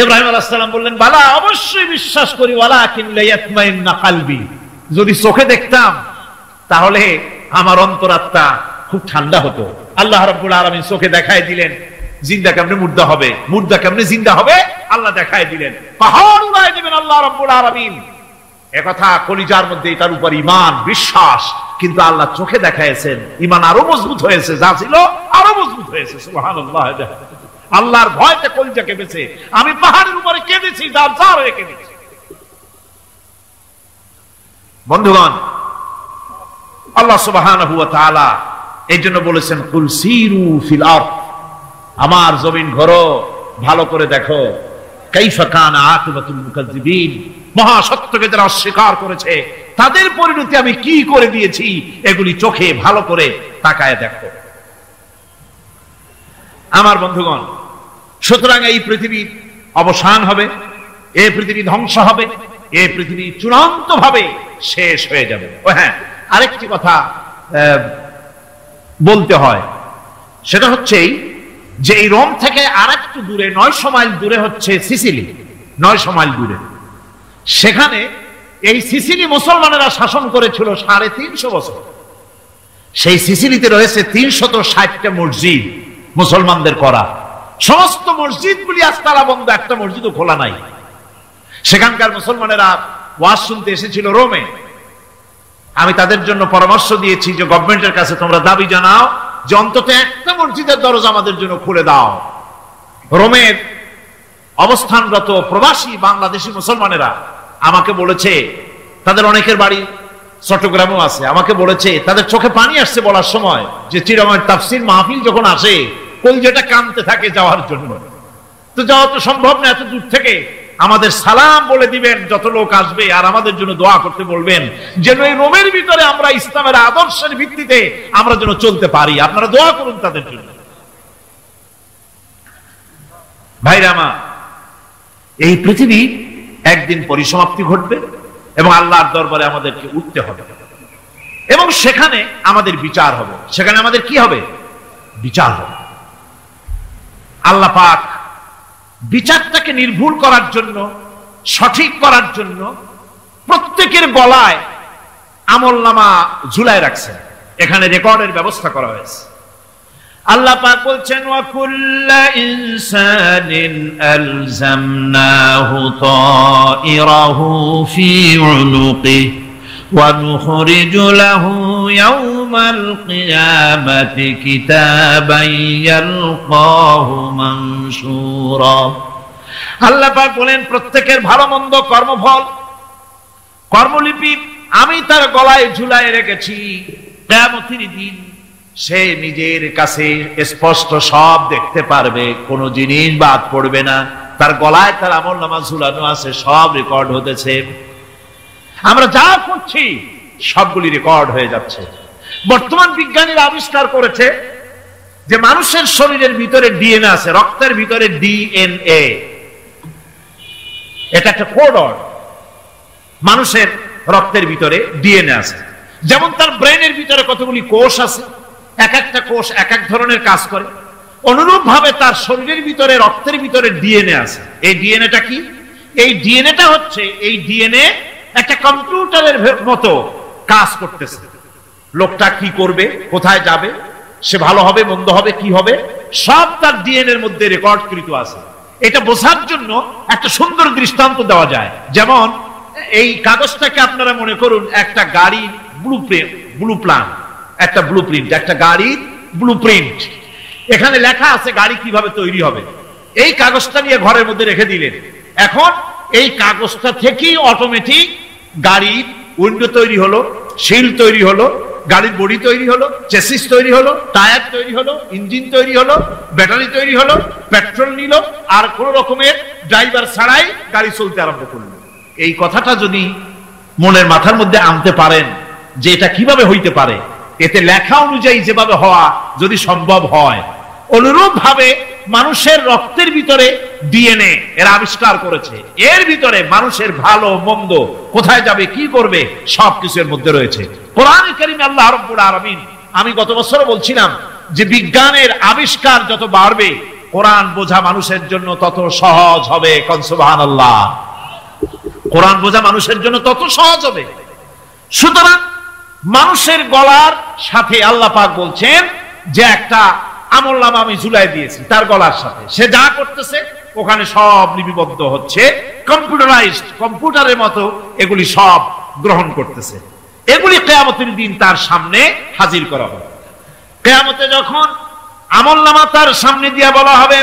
ইব্রাহিম আলাইহিস সালাম বললেন বালা, অবশ্যই বিশ্বাস করি, ওয়ালাকিন লায়াতমাইন্না কলবি, যদি চোখে দেখতাম তাহলে আমার অন্তরাত্মা খুব ঠান্ডা হতো। আল্লাহ রাব্বুল আলামিন চোখে দেখায় দিলেন জিন্দা কেমনে মুর্দা হবে, মুর্দা কেমনে জিন্দা হবে, আল্লাহ দেখায় দিলেন। পাহাড় উড়ায় দিবেন আল্লাহ রাব্বুল আলামিন। একথা কলিজার মধ্যে তার উপর ঈমান বিশ্বাস, কিন্তু আল্লাহ চোখে দেখাইছেন, ঈমান আরো মজবুত হয়েছে, যা ছিল আরো মজবুত হয়েছে। সুবহানাল্লাহ, আল্লাহর ভয়তে কলিজা কেঁপেছে। আমি পাহাড়ের উপরে কেঁদেছি, যার যার হয়ে কেঁদেছি। বন্ধুগণ, আল্লাহ সুবহানাহু ওয়া তাআলা এই জন্য বলেছেন কুল সিরু ফিল আরদ, আমার জমিন ঘোরো, ভালো করে দেখো, কাইফা কানা আকিবাতুল মুকাজ্জিবিন, মহাসত্যকে যারা অস্বীকার করেছে তাদের পরিণতি আমি কি করে দিয়েছি, এগুলি চোখে ভালো করে তাকায় দেখো। আমার বন্ধুগণ, সুতরাং এই পৃথিবীর অবসান হবে, এই পৃথিবী ধ্বংস হবে, এই পৃথিবী চূড়ান্ত ভাবে শেষ হয়ে যাবে। ও হ্যাঁ, আরেকটি কথা বলতে হয়, সেটা হচ্ছে যে এই রোম থেকে আর একটু দূরে 900 মাইল দূরে হচ্ছে সিসিলি, 900 মাইল দূরে। সেখানে এই সিসিলি মুসলমানেরা শাসন করেছিল 350 বছর। সেই সিসিলিতে রয়েছে 360টা মসজিদ মুসলমানদের করা। সমস্ত মসজিদগুলি আজ তালা বন্ধ, একটা মসজিদও খোলা নাই। সেখানকার মুসলমানেরা ওয়াজ শুনতে এসেছিল রোমে। আমি তাদের জন্য পরামর্শ দিয়েছি যে গভর্নমেন্টের কাছে তোমরা দাবি জানাও যে অন্তত একটা মসজিদের দরজা আমাদের জন্য খুলে দাও। রোমের অবস্থানরত প্রবাসী বাংলাদেশি মুসলমানেরা আমাকে বলেছে, তাদের অনেকের বাড়ি চট্টগ্রামেও আছে, আমাকে বলেছে তাদের চোখে পানি আসছে বলার সময় যে চিরমের তাফসীর মাহফিল যখন আসে কলিজাটা কাঁদতে থাকে যাওয়ার জন্য। তো যাওয়া তো সম্ভব না এত দূর থেকে, আমাদের সালাম বলে দিবেন যত লোক আসবে, আর আমাদের জন্য দোয়া করতে বলবেন যেন এই রোমের ভিতরে আমরা ইসলামের আদর্শের ভিত্তিতে আমরা যেন চলতে পারি। আপনারা দোয়া করুন তাদের জন্য। ভাইরা আমার, এই পৃথিবী একদিন পরিসমাপ্তি ঘটবে এবং আল্লাহর দরবারে আমাদেরকে উঠতে হবে এবং সেখানে আমাদের বিচার হবে। সেখানে আমাদের কি হবে? বিচার হবে। আল্লাহ পাক বিচারটাকে নির্ভুল করার জন্য, সঠিক করার জন্য প্রত্যেকের গলায় আমলনামা ঝুলায় রাখছেন। এখানে রেকর্ডের ব্যবস্থা করা হয়েছে। আল্লাহ পাক বলছেন ওয়া কুল্লা ইনসানিন আলজামনাহু তাইরাহু ফি উনুকিহি ওয়া নুখরিজু লাহু ইয়াওমাল কিয়ামাতি কিতাবান ইয়ালকাহু মানশুরা। আল্লাহ পাক বলেন প্রত্যেকের ভালো মন্দ কর্মফল, কর্মলিপি আমি তার গলায় ঝুলায় রেখেছি। কিয়ামতের দিন সে নিজের কাছে স্পষ্ট সব দেখতে পারবে, কোনো জিনিস বাদ পড়বে না। তার গলায় তার আমলনামা ঝুলানো আছে, সব রেকর্ড হতেছে। আমরা যা করছি সবগুলি রেকর্ড হয়ে যাচ্ছে। বর্তমান বিজ্ঞানীরা আবিষ্কার করেছে যে মানুষের শরীরের ভিতরে ডিএনএ আছে, রক্তের ভিতরে ডিএনএ, এটা একটা কোড। মানুষের রক্তের ভিতরে ডিএনএ আছে, যেমন তার ব্রেনের ভিতরে কতগুলি কোষ আছে, এক একটা কোষ এক এক ধরনের কাজ করে, অনুরূপ ভাবে তার শরীরের ভিতরে রক্তের ভিতরে ডিএনএ আছে। এই ডিএনএটা কি? এই ডিএনএটা হচ্ছে, এই ডিএনএ একটা কম্পিউটারের মতো কাজ করতেছে। লোকটা কি করবে, কোথায় যাবে, সে ভালো হবে মন্দ হবে কি হবে, সব তার ডিএনএ এর মধ্যে রেকর্ডকৃত আছে। এটা বোঝার জন্য একটা সুন্দর দৃষ্টান্ত দেওয়া যায়। যেমন এই কাগজটাকে আপনারা মনে করুন একটা গাড়ির একটা ব্লুপ্রিন্ট, একটা গাড়ির ব্লুপ্রিন্ট। এখানে লেখা আছে গাড়ি কিভাবে তৈরি হবে। এই কাগজটা নিয়ে ঘরের মধ্যে রেখে দিলেন। এখন এই কাগজটা থেকেই অটোমেটিক গাড়ির উইন্ডো তৈরি হলো, শিল তৈরি হলো, গাড়ির বডি তৈরি হলো, চেসিস তৈরি হলো, টায়ার তৈরি হলো, ইঞ্জিন তৈরি হলো, ব্যাটারি তৈরি হলো, পেট্রোল নিল, আর কোন রকমের ড্রাইভার ছাড়াই গাড়ি চলতে আরম্ভ করলো। এই কথাটা যদি মনের মাথার মধ্যে আনতে পারেন যে এটা কিভাবে হইতে পারে, এতে লেখা অনুযায়ী যেভাবে হওয়া যদি সম্ভব হয়, অনুরূপ ভাবে মানুষের রক্তের ভিতরে ডিএনএ এরা আবিষ্কার করেছে। এর ভিতরে মানুষের ভালো মন্দ, কোথায় যাবে কি করবে, সবকিছু এর মধ্যে রয়েছে। কোরআনে কারীমে আল্লাহ রাব্বুল আলামিন, আমি গত বছরও বলছিলাম যে বিজ্ঞানের আবিষ্কার যত বাড়বে, কোরআন বোঝা মানুষের জন্য তত সহজ হবে। কোন সুবহানাল্লাহ। কোরআন বোঝা মানুষের জন্য তত সহজ হবে। সুতরাং মানুষের গলার সাথে আল্লাহ পাক বলছেন যে একটা আমলনামা আমি ঝুলাই দিয়েছি তার গলার সাথে, সে যা করতেছে ওখানে সব লিপিবদ্ধ হচ্ছে, কম্পিউটারাইজড, কম্পিউটারের মতো এগুলি সব গ্রহণ করতেছে। এগুলি কিয়ামতের দিন তার সামনে হাজির করা হবে। কিয়ামতে যখন আমলনামা তার সামনে দিয়ে বলা হবে,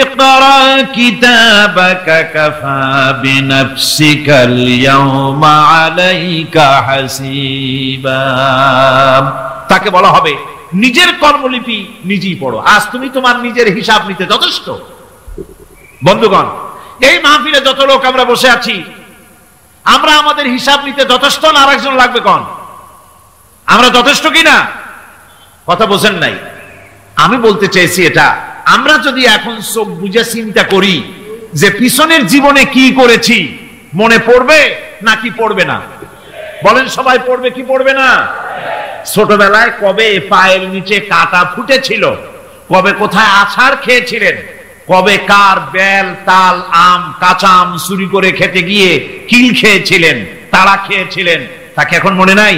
ইকরা কিতাবাকা কাফা বিনাফসিকাল ইয়াওমা আলাইকা হাসিবা, তাকে বলা হবে নিজের কর্মলিপি নিজেই পড়ো, আজ তুমি তোমার নিজের হিসাব নিতে যথেষ্ট। বন্ধুগণ, এই মাহফিলে যত লোক আমরা বসে আছি, আমরা আমাদের হিসাব নিতে যথেষ্ট না আরেকজন লাগবে? কোন আমরা যথেষ্ট কিনা? কথা বোঝেন নাই। আমি বলতে চাইছি এটা, আমরা যদি এখন চোখ বুঝে চিন্তা করি যে পিছনের জীবনে কি করেছি, মনে পড়বে নাকি পড়বে না? বলেন সবাই, পড়বে কি পড়বে না? ছোটবেলায় কবে পায়ের নিচে কাটা ফুটেছিল, কবে কোথায় আছাড় খেয়েছিলেন, কবে কার বেল তাল আম কাঁচা আম চুরি করে খেতে গিয়ে কিল খেয়েছিলেন, তাড়া খেয়েছিলেন, তাকে এখন মনে নাই?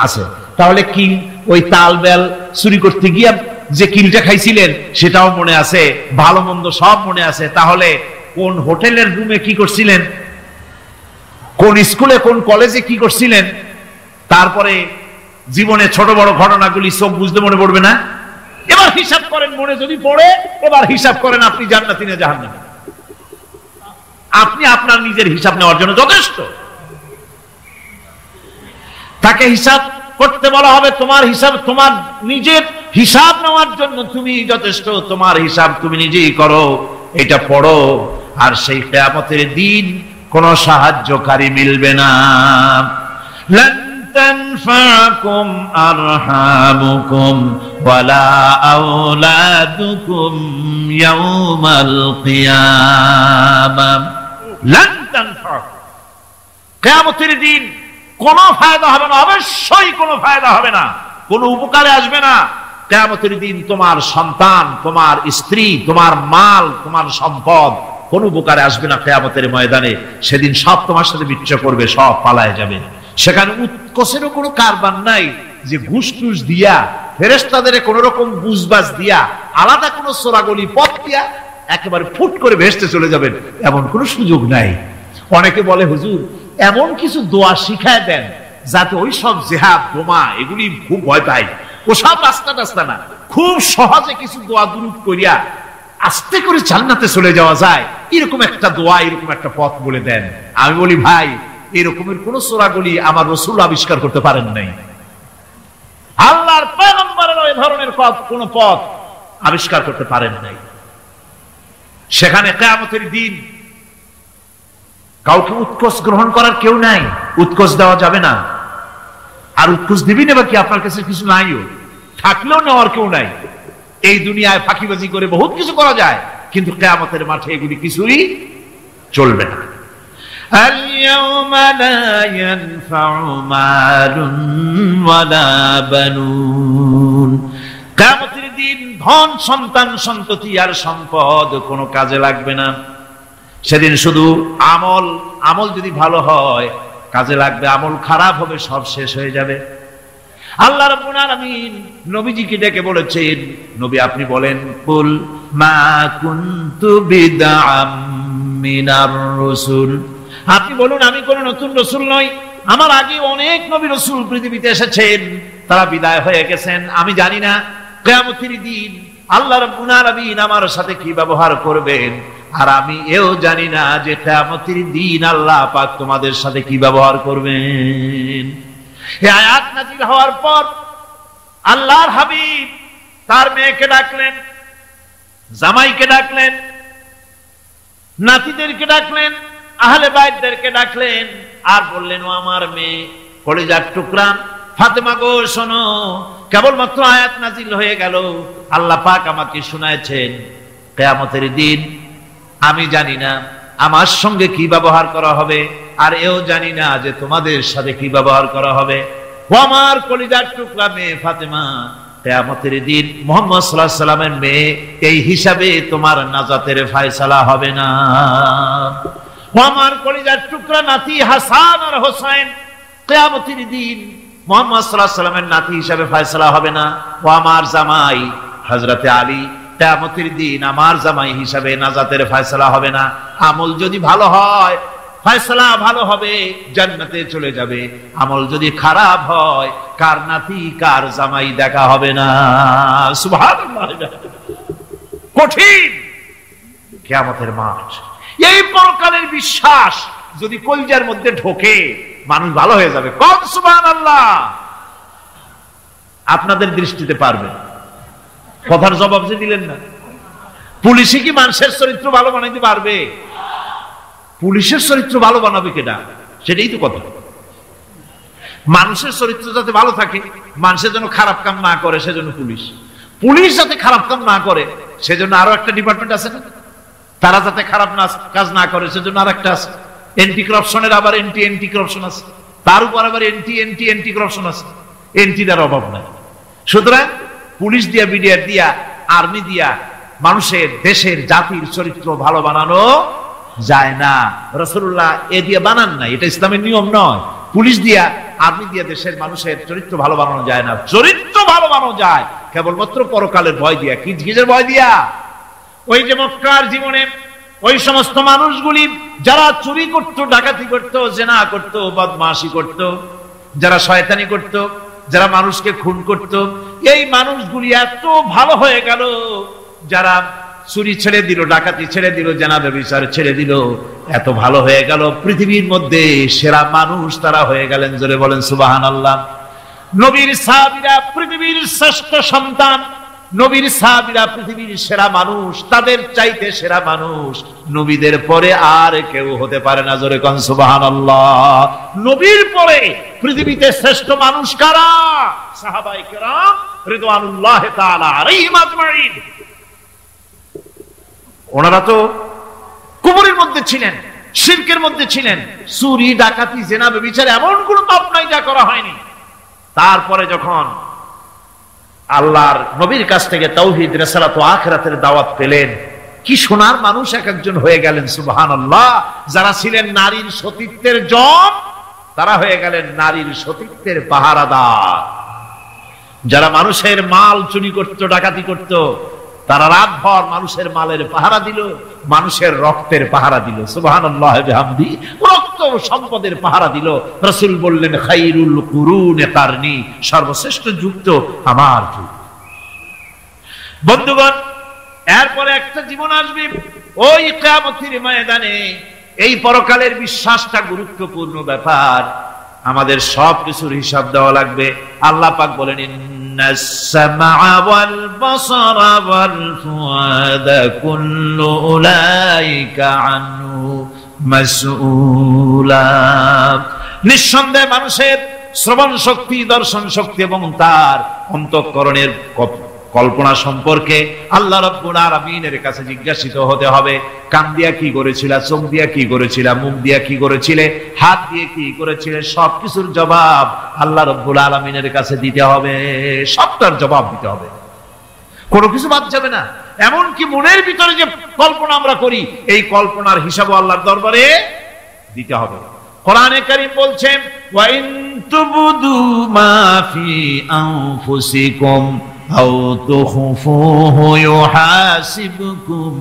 আছে। তাহলে কিল, ওই তাল বেল চুরি করতে গিয়ে যে কিলটা খাইছিলেন সেটাও মনে আছে, ভালো মন্দ সব মনে আছে। তাহলে কোন হোটেলের রুমে কি করছিলেন, কোন স্কুলে কোন কলেজে কি করছিলেন, তারপরে জীবনে ছোট বড় ঘটনাগুলি সব বুঝতে মনে পড়বে না? এবার হিসাব করেন, মনে যদি পড়ে এবার হিসাব করেন আপনি জান্নাতি না জাহান্নামী। আপনি আপনার নিজের হিসাব নেওয়ার জন্য যথেষ্ট। তাকে হিসাব করতে বলা হবে, তোমার হিসাব, তোমার নিজের হিসাব নেওয়ার জন্য তুমি যথেষ্ট, তোমার হিসাব তুমি নিজেই করো, এটা পড়ো। আর সেই কিয়ামতের দিন কোন সাহায্যকারী মিলবে না। লান তানফাকুম আরহামুকুম ওয়ালা আওলাদুকুম ইয়াওমাল কিয়ামাহ। লান তানফাকুম, কিয়ামতের দিন কোনো ফায়দা হবে না, অবশ্যই কোনো ফায়দা হবে না, কোনো উপকারে আসবে না। কিয়ামতের দিন তোমার সন্তান, তোমার স্ত্রী, তোমার মাল, তোমার সম্পদ কোনো উপকারে আসবে না। কিয়ামতের ময়দানে সেদিন সব তোমার সাথে বিচ্ছা করবে, সব পালায় যাবে। সেখানে উৎকোষেরও কোনো কারবার নাই যে ঘুষ টুস দিয়া, ফেরেশতাদের কোন রকম বুঝবাজ দিয়া, আলাদা কোনো সোরাগলি পথ দিয়া একেবারে ফুট করে ভেসতে চলে যাবেন, এমন কোনো সুযোগ নাই। অনেকে বলে, হুজুর এমন কিছু দোয়া শিখায় দেন যাতে ওই সব জেহাদ বোমা এগুলি খুব ভয় পাই, ওসব রাস্তা টাস্তা না, খুব সহজে কিছু দোয়া দুরূদ করিয়া আস্তে করে জান্নাতে চলে যাওয়া যায়, এরকম একটা দোয়া, এরকম একটা পথ বলে দেন। আমি বলি, ভাই এরকমের কোন সূরাগুলি আমার রাসূল আবিষ্কার করতে পারেন নাই, আল্লাহর পয়গম্বরের ওই ধরনের কোন পথ আবিষ্কার করতে পারেন নাই। সেখানে কিয়ামতের দিন কাউকে উৎকোষ গ্রহণ করার কেউ নাই, উৎকোষ দেওয়া যাবে না। আর উৎকোষ দিবি নেবা কি? আপনার কাছে কিছু নাইও, থাকলেও নেওয়ার কেউ নাই। এই দুনিয়ায় ফাঁকিবাজি করে বহুত কিছু করা যায়, কিন্তু কিয়ামতের মাঠে এগুলি কিছুই চলবে না। اليوم لا ينفع مال ولا بنون কিয়ামতের দিন ধন সন্তান সন্ততি আর সম্পদ কোনো কাজে লাগবে না। সেদিন শুধু আমল যদি ভালো হয় কাজে লাগবে, আমল খারাপ হবে সব শেষ হয়ে যাবে। আল্লাহ রাব্বুল আলামিন নবীজিকে ডেকে বলেছেন, নবী আপনি বলেন, কুল মা কুনতু বিদআম মিনার রাসূল, আপনি বলুন আমি কোন নতুন রাসূল নই, আমার আগে অনেক নবী রাসূল পৃথিবীতে এসেছেন, তারা বিদায় হয়ে গেছেন। আমি জানি না কিয়ামতের দিন আল্লাহ রাব্বুল আলামিন আমার সাথে কি ব্যবহার করবেন, আর আমি এও জানি না যে কিয়ামতের দিন আল্লাহ পাক তোমাদের সাথে কি ব্যবহার করবেন। এই আয়াত নাযিল হওয়ার পর আল্লাহর হাবিব তার মেয়েকে ডাকলেন, জামাইকে ডাকলেন, নাতিদেরকে ডাকলেন, আহলে বাইতদেরকে ডাকলেন, আর বললেন, ও আমার মেয়ে কলিজার টুকরা ফাতেমা গো শোনো, কেবলমাত্র আয়াত নাযিল হয়ে গেল, আল্লাহ পাক আমাকে শুনাইছেন কিয়ামতের দিন আমি জানি না আমার সঙ্গে কি ব্যবহার করা হবে, আর এও জানি না যে তোমাদের সাথে কি ব্যবহার করা হবে। ও আমার কলিজার টুকরা মেয়ে ফাতেমা, কিয়ামতের দিন মুহাম্মদ সাল্লাল্লাহু আলাইহি সাল্লামের মেয়ে এই হিসাবে তোমার নাজাতের ফয়সালা হবে না। ও আমার কলিজার টুকরা নাতি হাসান আর হোসেন, কিয়ামতের দিন মুহাম্মদ সাল্লাল্লাহু আলাইহি সাল্লামের নাতি হিসাবে ফয়সালা হবে না। ও আমার জামাই হযরতে আলী, কিয়ামতের দিন আমার জামাই হিসাবে নাজাতের ফয়সালা হবে না। আমল যদি ভালো হয় ফয়সালা ভালো হবে, জান্নাতে চলে যাবে। আমল যদি খারাপ হয় কার নাতি কার জামাই দেখা হবে না। সুবহানাল্লাহ, কঠিন কিয়ামতের মাঠ। এই পরকালের বিশ্বাস যদি কলিজার মধ্যে ঢোকে মানুষ ভালো হয়ে যাবে। কোন সুবহানাল্লাহ। আপনাদের দৃষ্টিতে পারবে, কথার জবাব যে দিলেন না। পুলিশে কি মানুষের চরিত্র ভালো বানাইতে পারবে? পুলিশের চরিত্র ভালো বানাবে কেডা? সেটাই তো কথা। মানুষের চরিত্র যাতে ভালো থাকে, মানুষের যেন খারাপ কাম না করে, সেজন্য পুলিশ যাতে খারাপ কাম না করে সেজন্য আরো একটা ডিপার্টমেন্ট আছে না, তারা যাতে খারাপ কাজ না করে সেজন্য আর একটা আছে। এন্টি করাপশনের আবার এন্টি করাপশন আছে, তার উপর আবার এন্টি করাপশন আছে। এন্টিটার অভাব নাই। সুতরাং পুলিশ দিয়া, বিডিআর দিয়া, আর্মি দিয়া মানুষের, দেশের, জাতির চরিত্র ভালো বানানো যায় না। রাসূলুল্লাহ এ দিয়ে বানান নাই, এটা ইসলামের নিয়ম নয়। পুলিশ দিয়া, আর্মি দিয়া দেশের মানুষের চরিত্র ভালো বানানো যায় না। চরিত্র ভালো বানানো যায় কেবলমাত্র পরকালের ভয় দিয়া। কি কিসের ভয় দিয়া? ওই যে মক্কার জীবনে ওই সমস্ত মানুষগুলি যারা চুরি করত, ডাকাতি করত, জিনা করত, বদমাশি করত, যারা শয়তানি করত, যারা মানুষকে খুন করত, এই মানুষগুলি এত ভালো হয়ে গেল, যারা চুরি ছেড়ে দিল, ডাকাতি ছেড়ে দিল, জিনা ব্যভিচার ছেড়ে দিল, এত ভালো হয়ে গেল, পৃথিবীর মধ্যে সেরা মানুষ তারা হয়ে গেলেন। জোরে বলেন সুবহানাল্লাহ। নবীর সাহাবীরা পৃথিবীর শ্রেষ্ঠ সন্তান, নবীর সাহাবীরা পৃথিবীর সেরা মানুষ, তাদের চাইতে সেরা মানুষ নবীদের পরে আর কেউ হতে পারে না। জোরে কোন সুবহানাল্লাহ। নবীর পরে পৃথিবীতে শ্রেষ্ঠ মানুষ কারা? সাহাবায়ে কেরাম রিদওয়ানুল্লাহি তাআলা আলাইহিম আজমাইন। ওনারা তো কুফরের মধ্যে ছিলেন, শিরকের মধ্যে ছিলেন, চুরি, ডাকাতি, জিনা, ব্যভিচার এমন কোন পাপ নাই যা করা হয়নি। তারপরে যখন আল্লাহর নবীর কাছ থেকে তাওহীদ, রিসালাত ও আখিরাতের দাওয়াত পেলেন, কি সোনার মানুষ এক একজন হয়ে গেলেন। সুবহানাল্লাহ। যারা ছিলেন নারীর সতীত্বের জম, তারা হয়ে গেলেন নারীর সতীত্বের পাহারাদার। যারা মানুষের মাল চুরি করত, ডাকাতি করত, তারা রাতভর মানুষের মালের পাহারা দিল, মানুষের রক্তের পাহারা দিল। সুবহানাল্লাহ বিহামদি। রক্ত সম্পদের পাহারা দিল। রাসূল বললেন, খায়রুল কুরুনে কারনি, সর্বশ্রেষ্ঠ যুগ তো আমার যুগ। বন্ধুগণ, এরপরে একটা জীবন আসবে ওই কিয়ামতের ময়দানে। এই পরকালের বিশ্বাসটা গুরুত্বপূর্ণ ব্যাপার, আমাদের সবকিছুর হিসাব দেওয়া লাগবে। আল্লাহ পাক বলেন, ইন্নাস সামআ ওয়াল বাসারা ওয়াল ফুআদা কুল্লু উলাইকা আনহু মাসউলা। নিঃসন্দেহে মানুষের শ্রবণ শক্তি, দর্শন শক্তি এবং তার অন্তঃকরণের কল্পনা সম্পর্কে আল্লাহ রাব্বুল আলামিনের কাছে জিজ্ঞাসিত হতে হবে। কান দিয়া কি করেছিলা, চোখ দিয়া কি করেছিলা, মুখ দিয়া কি করেছিলে, হাত দিয়ে কি করেছিলে, সবকিছুর জবাব আল্লাহ রাব্বুল আলামিনের কাছে দিতে হবে। সবটার জবাব দিতে হবে, কোনো কিছু বাদ যাবে না। এমনকি মনের ভিতরে যে কল্পনা আমরা করি, এই কল্পনার হিসাবও আল্লাহর দরবারে দিতে হবে। কোরআনে কারীম বলছেন, ওয়া ইন তুবদু মা ফি আনফুসিকুম আও তুখফুহু ইউহাসিবকুম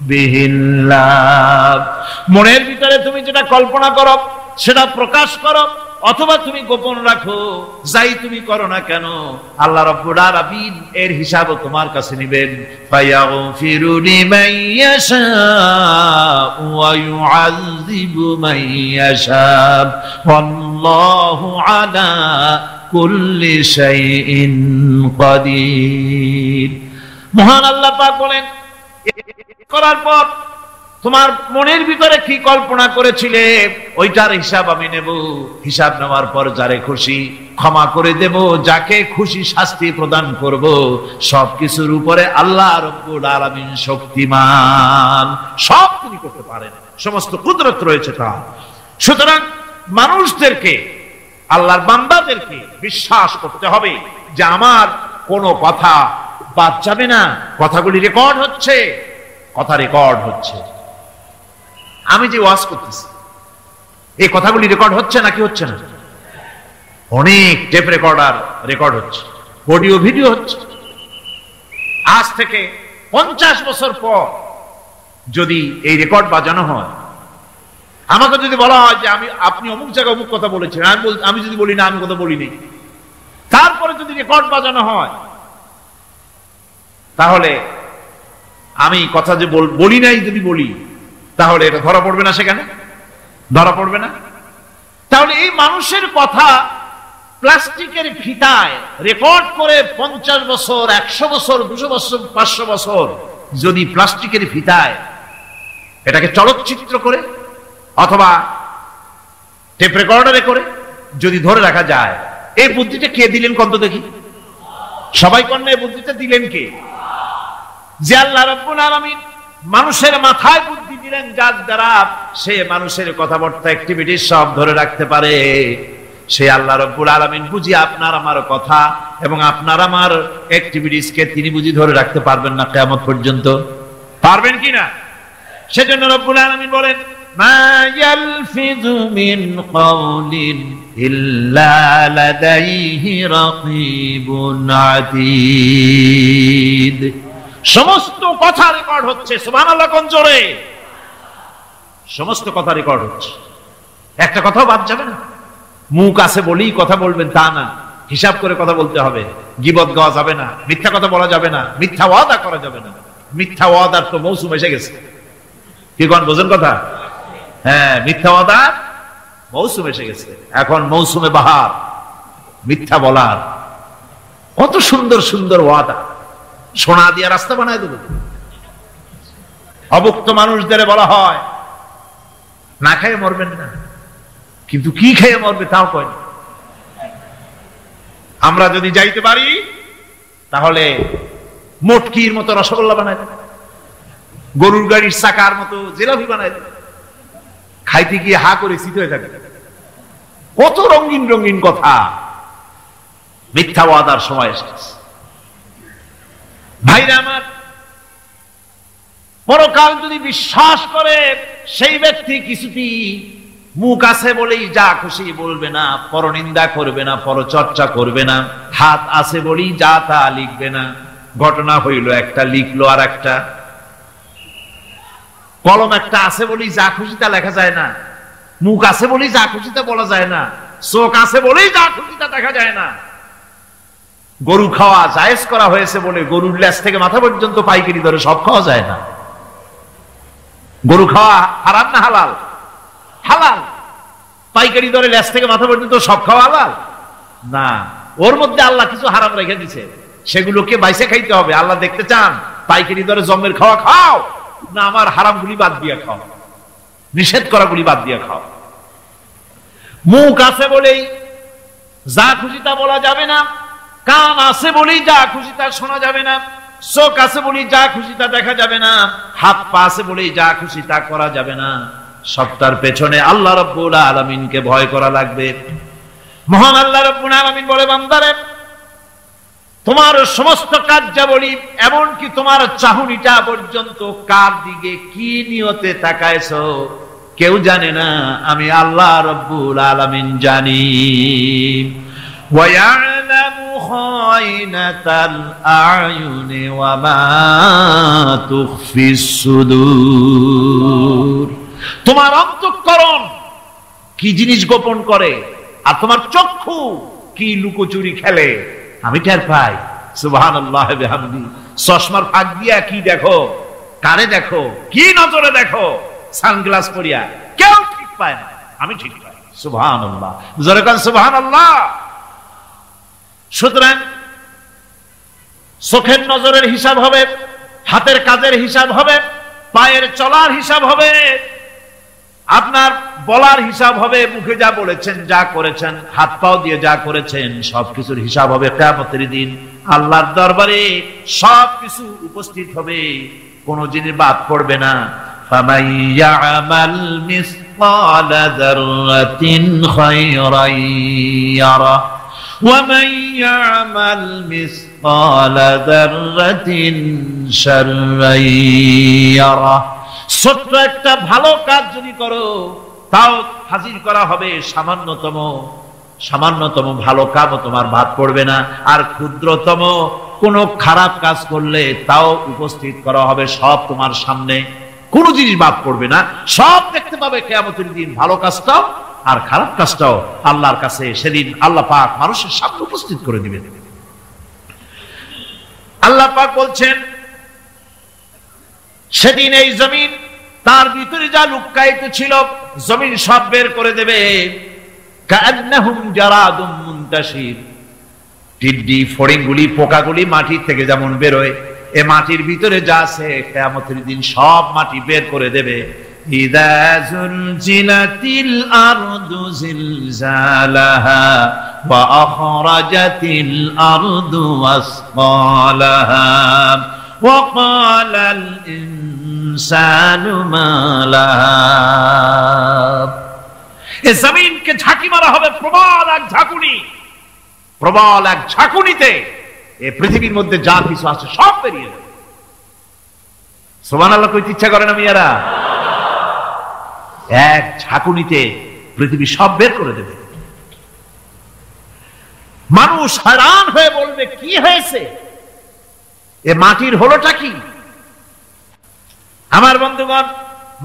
বিহিল্লাহ। মনের ভিতরে তুমি যেটা কল্পনা করো সেটা প্রকাশ করো, অথবা তুমি গোপন রাখো, যাই তুমি করো না কেন আল্লাহ রাব্বুল আলামিন এর হিসাব তোমার কাছে নেবেন। ফায়াগফিরু লিমান ইয়াশা ওয়া ইউআযযিবু মান ইয়াশা ওয়াল্লাহু আলা কুল্লি শাইইন কাদির। মহান আল্লাহ পাক বলেন, করার পর তোমার মনের ভিতরে কি কল্পনা করেছিলে ওইটার হিসাব আমি নেব। হিসাব নেওয়ার পর যারে খুশি ক্ষমা করে দেব, যাকে খুশি শাস্তি প্রদান করব। সবকিছুর উপরে আল্লাহ রাব্বুল আলামিন শক্তিমান, সব তিনি করতে পারেন, সমস্ত কুদরত রয়েছে তার। সুতরাং মানুষদেরকে, আল্লাহর বান্দাদেরকে বিশ্বাস করতে হবে যে আমার কোনো কথা বাদ যাবে না। কথাগুলি রেকর্ড হচ্ছে, কথা রেকর্ড হচ্ছে। আমি যে ওয়াজ করতেছি এই কথাগুলি রেকর্ড হচ্ছে নাকি হচ্ছে না? অনেক টেপ রেকর্ডার রেকর্ড হচ্ছে, অডিও ভিডিও হচ্ছে। আজ থেকে 50 বছর পর যদি এই রেকর্ড বাজানো হয়, আমাকে যদি বলা হয় যে আপনি অমুক জায়গায় অমুক কথা বলেছেন, আমি যদি বলি না আমি কথা বলিনি, তারপরে যদি রেকর্ড বাজানো হয়, তাহলে আমি কথা যে বলি নাই যদি বলি, তাহলে এটা ধরা পড়বে না? সেখানে ধরা পড়বে না? তাহলে এই মানুষের কথা প্লাস্টিকের ফিতায় রেকর্ড করে 50 বছর, 100 বছর, 200 বছর, 500 বছর যদি প্লাস্টিকের ফিতায় এটাকে চলচ্চিত্র করে অথবা টেপ রেকর্ডারে করে যদি ধরে রাখা যায়, এই বুদ্ধিটা কে দিলেন কত দেখি? সবাই কন্যা এই বুদ্ধিটা দিলেন কে? যে আল্লাহ রাব্বুল আলামিন মানুষের মাথায় বুদ্ধি দিলেন, যার দ্বারা সে মানুষের কথাবার্তা অ্যাক্টিভিটি সব ধরে রাখতে পারে। সে আল্লাহ রাব্বুল আলামিন বুঝি আপনার আমার কথা এবং আপনার আমার অ্যাক্টিভিটিস কে তিনি বুঝি ধরে রাখতে পারবেন না কিয়ামত পর্যন্ত? পারবেন কিনা? সেজন্য রাব্বুল আলামিন বলেন, মা ইয়ালফিযু মিন কাওলিন ইল্লা লাদাইহি রাকীবুন আতীদ। সমস্ত কথা রেকর্ড হচ্ছে। সুবহানাল্লাহ কোন জোরে! সমস্ত কথা রেকর্ড হচ্ছে, একটা কথাও বাদ যাবে না। মুখ আছে বলেই কথা বলবেন তা না, হিসাব করে কথা বলতে হবে। গীবত গাওয়া যাবে না, মিথ্যা কথা বলা যাবে না, মিথ্যা ওয়াদা করা যাবে না। মিথ্যা ওয়াদার তো মৌসুম এসে গেছে, কি কোন বোঝেন কথা? হ্যাঁ, মিথ্যা ওয়াদার মৌসুম এসে গেছে। এখন মৌসুমে বাহার, মিথ্যা বলার। কত সুন্দর সুন্দর ওয়াদা, সোনা দিয়া রাস্তা বানায় দেব। অভুক্ত মানুষদের বলা হয় না খেয়ে মরবেন না, কিন্তু কি খেয়ে মরবে তাও কয় না। আমরা যদি যাইতে পারি তাহলে মটকির মতো রসগোল্লা বানায় দেব, গরুর গাড়ির চাকার মতো জিলাপি বানায় দেব, খাইতে গিয়ে হা করে শীত হয়ে যাবে। কত রঙিন রঙিন কথা। মিথ্যা ওয়াদার সময় এসেছে। ভাইরা আমার, পরকাল যদি বিশ্বাস করে সেই ব্যক্তি কিছুটি মুখ আছে বলেই যা খুশি বলবে না, পরনিন্দা করবে না, পরচর্চা করবে না, হাত আছে বলেই যা তা লিখবে না। ঘটনা হইল একটা, লিখলো আর একটা। কলম একটা আছে বলেই যা খুশি তা লেখা যায় না, মুখ আছে বলেই যা খুশি তা বলা যায় না, চোখ আছে বলেই যা খুশি তা দেখা যায় না। গরু খাওয়া জায়েজ করা হয়েছে বলে গরুর লেজ থেকে মাথা পর্যন্ত পাইকারি দরে সব খাওয়া যায় না। গরু খাওয়া হারাম না হালাল? হালাল। পাইকারি দরে লেজ থেকে মাথা পর্যন্ত সব খাওয়া হালাল না। ওর মধ্যে আল্লাহ কিছু হারাম রেখে দিছে, সেগুলোকে বাইসে খাইতে হবে। আল্লাহ দেখতে চান পাইকারি দরে জমের খাওয়া খাও না আমার হারাম গুলি বাদ দিয়ে খাও, নিষেধ করা গুলি বাদ দিয়ে খাও। মুখ আছে বলেই যা খুশি তা বলা যাবে না, কান আছে বলেই যা খুশি তা শোনা যাবে না, চোখ আছে বলেই যা খুশি তা দেখা যাবে না, হাত পা আছে বলেই যা খুশি তা করা যাবে না। সবটার পেছনে আল্লাহ রাব্বুল আলামিনকে ভয় করা লাগবে। মহান আল্লাহ রাব্বুল আলামিন বলে, বান্দারে তোমার সমস্ত কার্যাবলী এমনকি তোমার চাহনিটা পর্যন্ত কার দিকে কি নিয়তে তাকায়ছো কেউ জানে না, আমি আল্লাহ রাব্বুল আলামিন জানি। ওয়ায়ালামু খায়নাতাল আয়ুনি ওয়া মা তুখফিস সুদূর। তোমার অন্তঃকরণ কি জিনিস গোপন করে আর তোমার চক্ষু কি লুকোচুরি খেলে আমি টের পাই। সুবহানাল্লাহ ওয়া বিহামদি। চশমার ফাঁক দিয়া কি দেখো, কারে দেখো, কি নজরে দেখো, সানগ্লাস পরিয়া কেউ ঠিক পায় না, আমি ঠিক পাই। সুবহানাল্লাহ, জোরে কান সুবহানাল্লাহ। সুতরাং চোখের নজরের হিসাব হবে, হাতের কাজের হিসাব হবে, পায়ের চলার হিসাব হবে, আপনার বলার হিসাব হবে, মুখে যা বলেছেন যা করেছেন, হাত পাও দিয়ে যা করেছেন সবকিছুর হিসাব হবে কিয়ামতের দিন। আল্লাহর দরবারে সবকিছু উপস্থিত হবে, কোনো জিনিস বাদ পড়বে না। ফামান ইয়ামাল মিসকালা যাররাতিন খায়রান ইয়ারা ওয়া মান ইয়ামাল মিসকালা যাররাতিন শাররান ইয়ারা। ছোট্ট একটা ভালো কাজ যদি করো তাও হাজির করা হবে সামান্যতম ভালো কাজও তোমার বাদ পড়বে না, আর ক্ষুদ্রতম কোন খারাপ কাজ করলে তাও উপস্থিত করা হবে, সব তোমার সামনে, কোনো জিনিস বাদ পড়বে না, সব দেখতে পাবে কিয়ামতের দিন। ভালো কাজটাও আর খারাপ কাজটাও আল্লাহর কাছে সেদিন আল্লাহ পাক মানুষের সামনে উপস্থিত করে দিবেন। আল্লাহ পাক বলছেন, সেদিন এই জমিন তার ভিতরে যা লুকায়িত ছিল জমিন সব বের করে দেবে। কান্নাহুম জারাদুম মুনতাশির। টিড্ডি ফড়িংগুলি পোকাগুলি মাটি থেকে যেমন বেরোয়, এ মাটির ভিতরে যা আছে কিয়ামতের দিন সব মাটি বের করে দেবে। ইযা যুলজিলাতিল আরদু জিলজালাহা ওয়া আখরাজাতিল আরদু আসকালাহা ওয়া ক্বালাল ইনসানু মা লাহা। এই জমিনকে ঝাঁকি মারা হবে প্রবল এক ঝাঁকুনি, প্রবল এক ঝাঁকুনিতে এই পৃথিবীর মধ্যে যা কিছু আছে সব বেরিয়ে যাবে। সুবহানাল্লাহ কইতে ইচ্ছা করে না মিয়ারা? এক ঝাঁকুনিতে পৃথিবী সব বের করে দেবে। মানুষ হয়রান হয়ে বলবে, কি হয়েছে, এ মাটির হলোটা কি? আমার বন্ধুগণ,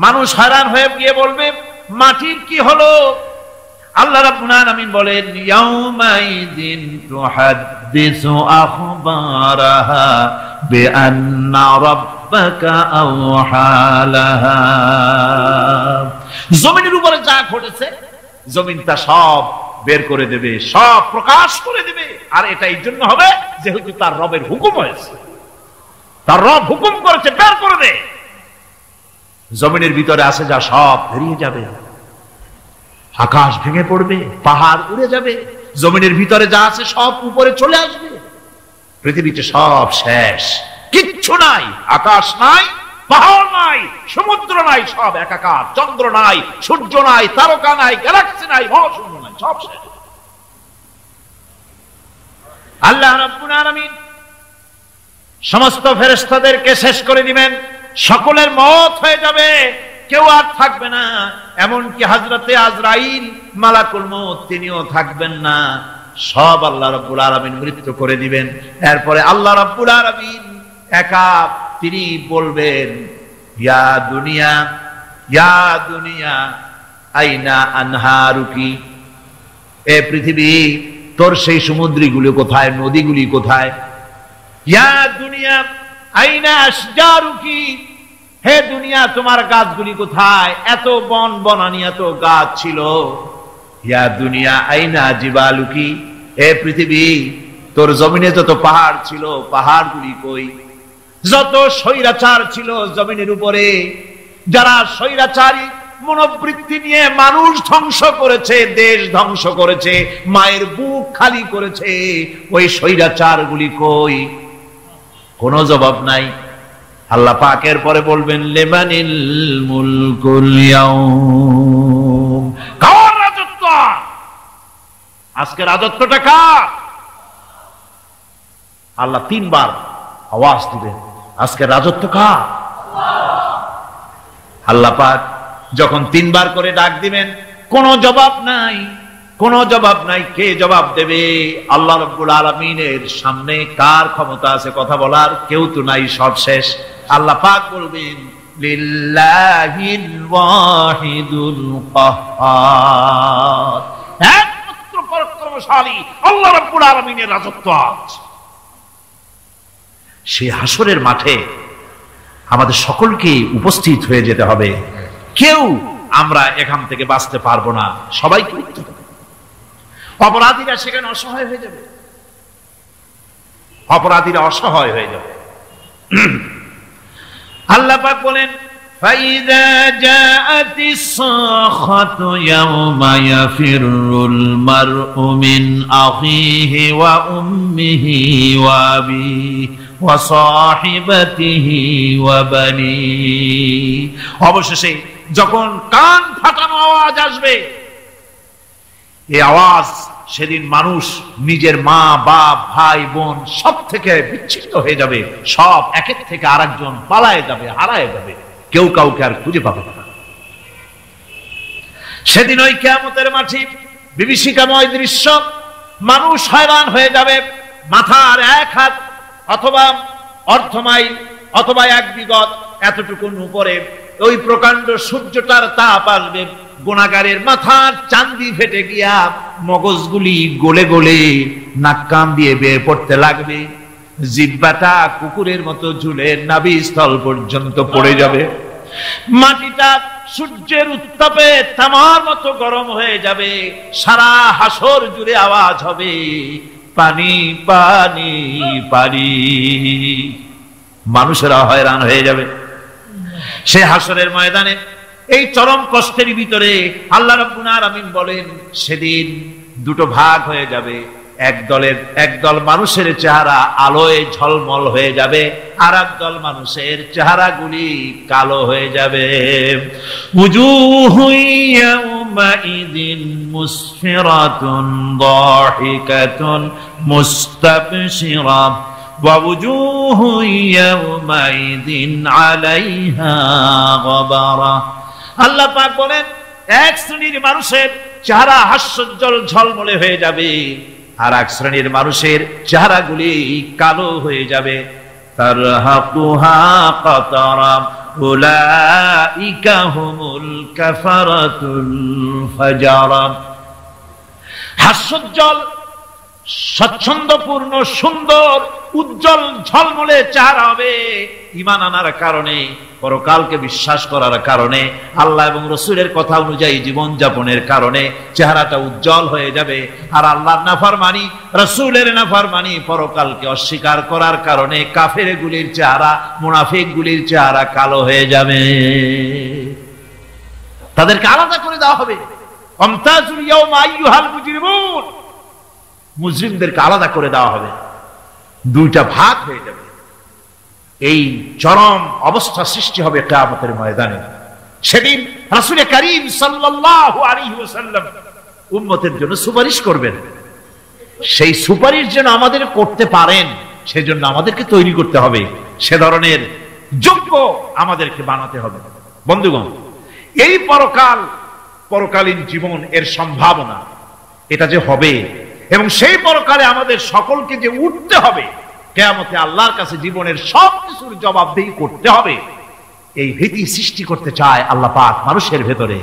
মানুষ হয়রান হয়ে গিয়ে বলবে মাটির কি হলো? আল্লাহ রাব্বুল আলামিন বলেন, ইয়াউমাইযিন তুহাদ্দিসু আখবারাহা বিআন্না রাব্বাকা আওহা লাহা। জমিনের উপরে যা ঘটেছে জমিন তা সব বের করে দেবে, সব প্রকাশ করে দেবে। আর এটা এই জন্য হবে যেহেতু তার রবের হুকুম হয়েছে, তার রব হুকুম করেছে বের করে দে। জমিনের ভিতরে আছে যা সব বেরিয়ে যাবে, আকাশ ভেঙে পড়বে, পাহাড় উড়ে যাবে, জমিনের ভিতরে যা আছে সব উপরে চলে আসবে, পৃথিবীতে সব শেষ, কিচ্ছু নাই, আকাশ নাই, পাহাড় নাই, সমুদ্র নাই, সব একাকার, চন্দ্র নাই, সূর্য নাই, তারকা নাই, গ্যালাক্সি নাই, মহাশূন্য নাই, সব শেষ। আল্লাহ রাব্বুল আলামিন সমস্ত ফেরেশতাদেরকে শেষ করে দিবেন, সকলের মওত হয়ে যাবে, কেউ আর থাকবে না, এমনকি হযরতে আজরাইল মালাকুল মউত তিনিও থাকবেন না, সব আল্লাহ রাব্বুল আলামিন মৃত্যু করে দিবেন। এরপরে আল্লাহ রাব্বুল আলামিন একা তিনি বলবেন, ইয়া দুনিয়া, ইয়া দুনিয়া আইনা আনহারুকি, এ পৃথিবী তোর সেই সমুদ্রগুলো কোথায়, নদীগুলি কোথায়? ইয়া দুনিয়া আইনা আশজারুকি, হে দুনিয়া তোমার গাছগুলি কোথায়? এত বন বনানি, এত গাছ ছিল। ইয়া দুনিয়া আইনা জিবালুকি, হে পৃথিবী তোর জমিনে যত পাহাড় ছিল পাহাড়গুলি কই? যত স্বৈরাচার ছিল জমিনের উপরে, যারা স্বৈরাচারী মনোবৃত্তি নিয়ে মানুষ ধ্বংস করেছে, দেশ ধ্বংস করেছে, মায়ের বুক খালি করেছে, ওই স্বৈরাচারগুলি কই? কোনো জবাব নাই। আল্লাহ পাক এর পরে বলবেন লিমানিল মুলকুল ইয়াউম, কার রাজত্ব? আজকে রাজত্বটা কার? আল্লাহ তিনবার আওয়াজ দিবেন, আজকে রাজত্ব কার? আল্লাহ পাক যখন তিনবার করে ডাক দিবেন, কোনো জবাব নাই, কোনো জবাব নাই। কে জবাব দেবে? আল্লাহ রাব্বুল আলামিনের সামনে কার ক্ষমতা আছে কথা বলার? কেউ তো নাই, সব শেষ। আল্লাহ পাক বলবেন লিল্লাহিল ওয়াহিদুল কাহ্হার, একমাত্র পরাক্রমশালী আল্লাহ রাব্বুল আলামিনের রাজত্ব আছে। সেই হাসরের মাঠে আমাদের সকলকে উপস্থিত হয়ে যেতে হবে। কেউ আমরা এখান থেকে বাঁচতে পারবো না, সবাইকে উঠতে হবে। অপরাধীরা সেখানে অসহায় হয়ে যাবে, অপরাধীরা অসহায় হয়ে যাবে। আল্লাহ পাক বলেন فَإِذَا جَاءَتِ الصَّاخَّةُ يَوْمَ يَفِرُّ الْمَرْءُ مِنْ أَخِيهِ وَأُمِّهِ وَأَبِيهِ وَصَاحِبَتِهِ وَبَنِيهِ। অবশেষে যখন কান ফাটানো আওয়াজ আসবে, এই আওয়াজ সেদিন মানুষ নিজের মা বাপ ভাই বোন সব থেকে বিচ্ছিন্ন হয়ে যাবে, সব একের থেকে আরেকজন পালায় যাবে, হারায় যাবে, কেউ কাউকে আর খুঁজে পাবে না। সেদিন ওই কিয়ামতের মাঠে বিভীষিকাময় দৃশ্য, মানুষ হয়রান হয়ে যাবে। মাথার এক হাত অথবা অর্ধমাইল অথবা এক বিগত এতটুকুন উপরে ওই প্রকাণ্ড সূর্যটার তাপ আসবে, গুনাহগারের মাথার চান্দি ফেটে গিয়া মগজগুলি গলে গলে নাক কান দিয়ে বের পড়তে লাগবে, জিহ্বাটা কুকুরের মতো ঝুলে নাভিস্থল পর্যন্ত পড়ে যাবে, মাটিটা সূর্যের উত্তাপে তামার মতো গরম হয়ে যাবে, সারা হাসর জুড়ে আওয়াজ হবে পানি পানি পানি। মানুষেরা হয়রান হয়ে যাবে সে হাসরের ময়দানে। এই চরম কষ্টের ভিতরে আল্লাহ রাব্বুল আলামিন বলেন সেদিন দুটো ভাগ হয়ে যাবে, একদল মানুষের চেহারা আলোয় ঝলমল হয়ে যাবে, আর একদল মানুষের চেহারাগুলি কালো হয়ে যাবে। উজুহু ইয়াউমাইযিন মুসফিরাতুন দাহিকাতুন মুস্তাবশিরা ওয়া উজুহু ইয়াউমাইযিন আলাইহা গাবারা। আল্লাহ পাক বলেন এক শ্রেণীর মানুষের চেহারা হাস্যোজ্জ্বল ঝলমলে হয়ে যাবে, আর এক শ্রেণীর মানুষের চেহারাগুলি কালো হয়ে যাবে। তারহাকুহা কাতারা উলাইকা হুমুল কাফারাতুল ফাজারা। হাস্যোজ্জ্বল স্বচ্ছন্দপূর্ণ সুন্দর উজ্জ্বল ঝলমলে চেহারা হবে ঈমান আনার কারণে, পরকালকে বিশ্বাস করার কারণে, আল্লাহ এবং রাসূলের কথা অনুযায়ী জীবন যাপনের কারণে চেহারাটা উজ্জ্বল হয়ে যাবে। আর আল্লাহর নাফরমানি, রাসূলের নাফরমানি, পরকালকে অস্বীকার করার কারণে কাফেরগুলির চেহারা, মুনাফিকগুলির চেহারা কালো হয়ে যাবে। তাদেরকে আলাদা করে দেওয়া হবে। আমতাজুল ইয়াওমা আইয়ুহাল মুজরিমুন, মুজরিমদেরকে আলাদা করে দেওয়া হবে, দুইটা ভাগ হয়ে যাবে। এই চরম অবস্থা সৃষ্টি হবে কিয়ামতের ময়দানে। সেদিন রাসূল করিম সাল্লাল্লাহু আলাইহি ওয়াসাল্লাম উম্মতের জন্য সুপারিশ করবেন। সেই সুপারিশ যেন আমাদের করতে পারেন সেজন্য আমাদেরকে তৈরি করতে হবে, সে ধরনের যোগ্য আমাদেরকে বানাতে হবে। বন্ধুগণ, এই পরকালীন জীবন, এর সম্ভাবনা, এটা যে হবে এবং সেই পরকালে আমাদের সকলকে যে উঠতে হবে, কিয়ামতে আল্লাহর কাছে জীবনের সবকিছুর জবাবদিহি করতে হবে, এই ভীতি সৃষ্টি করতে চায় আল্লাহ পাক মানুষের ভেতরে।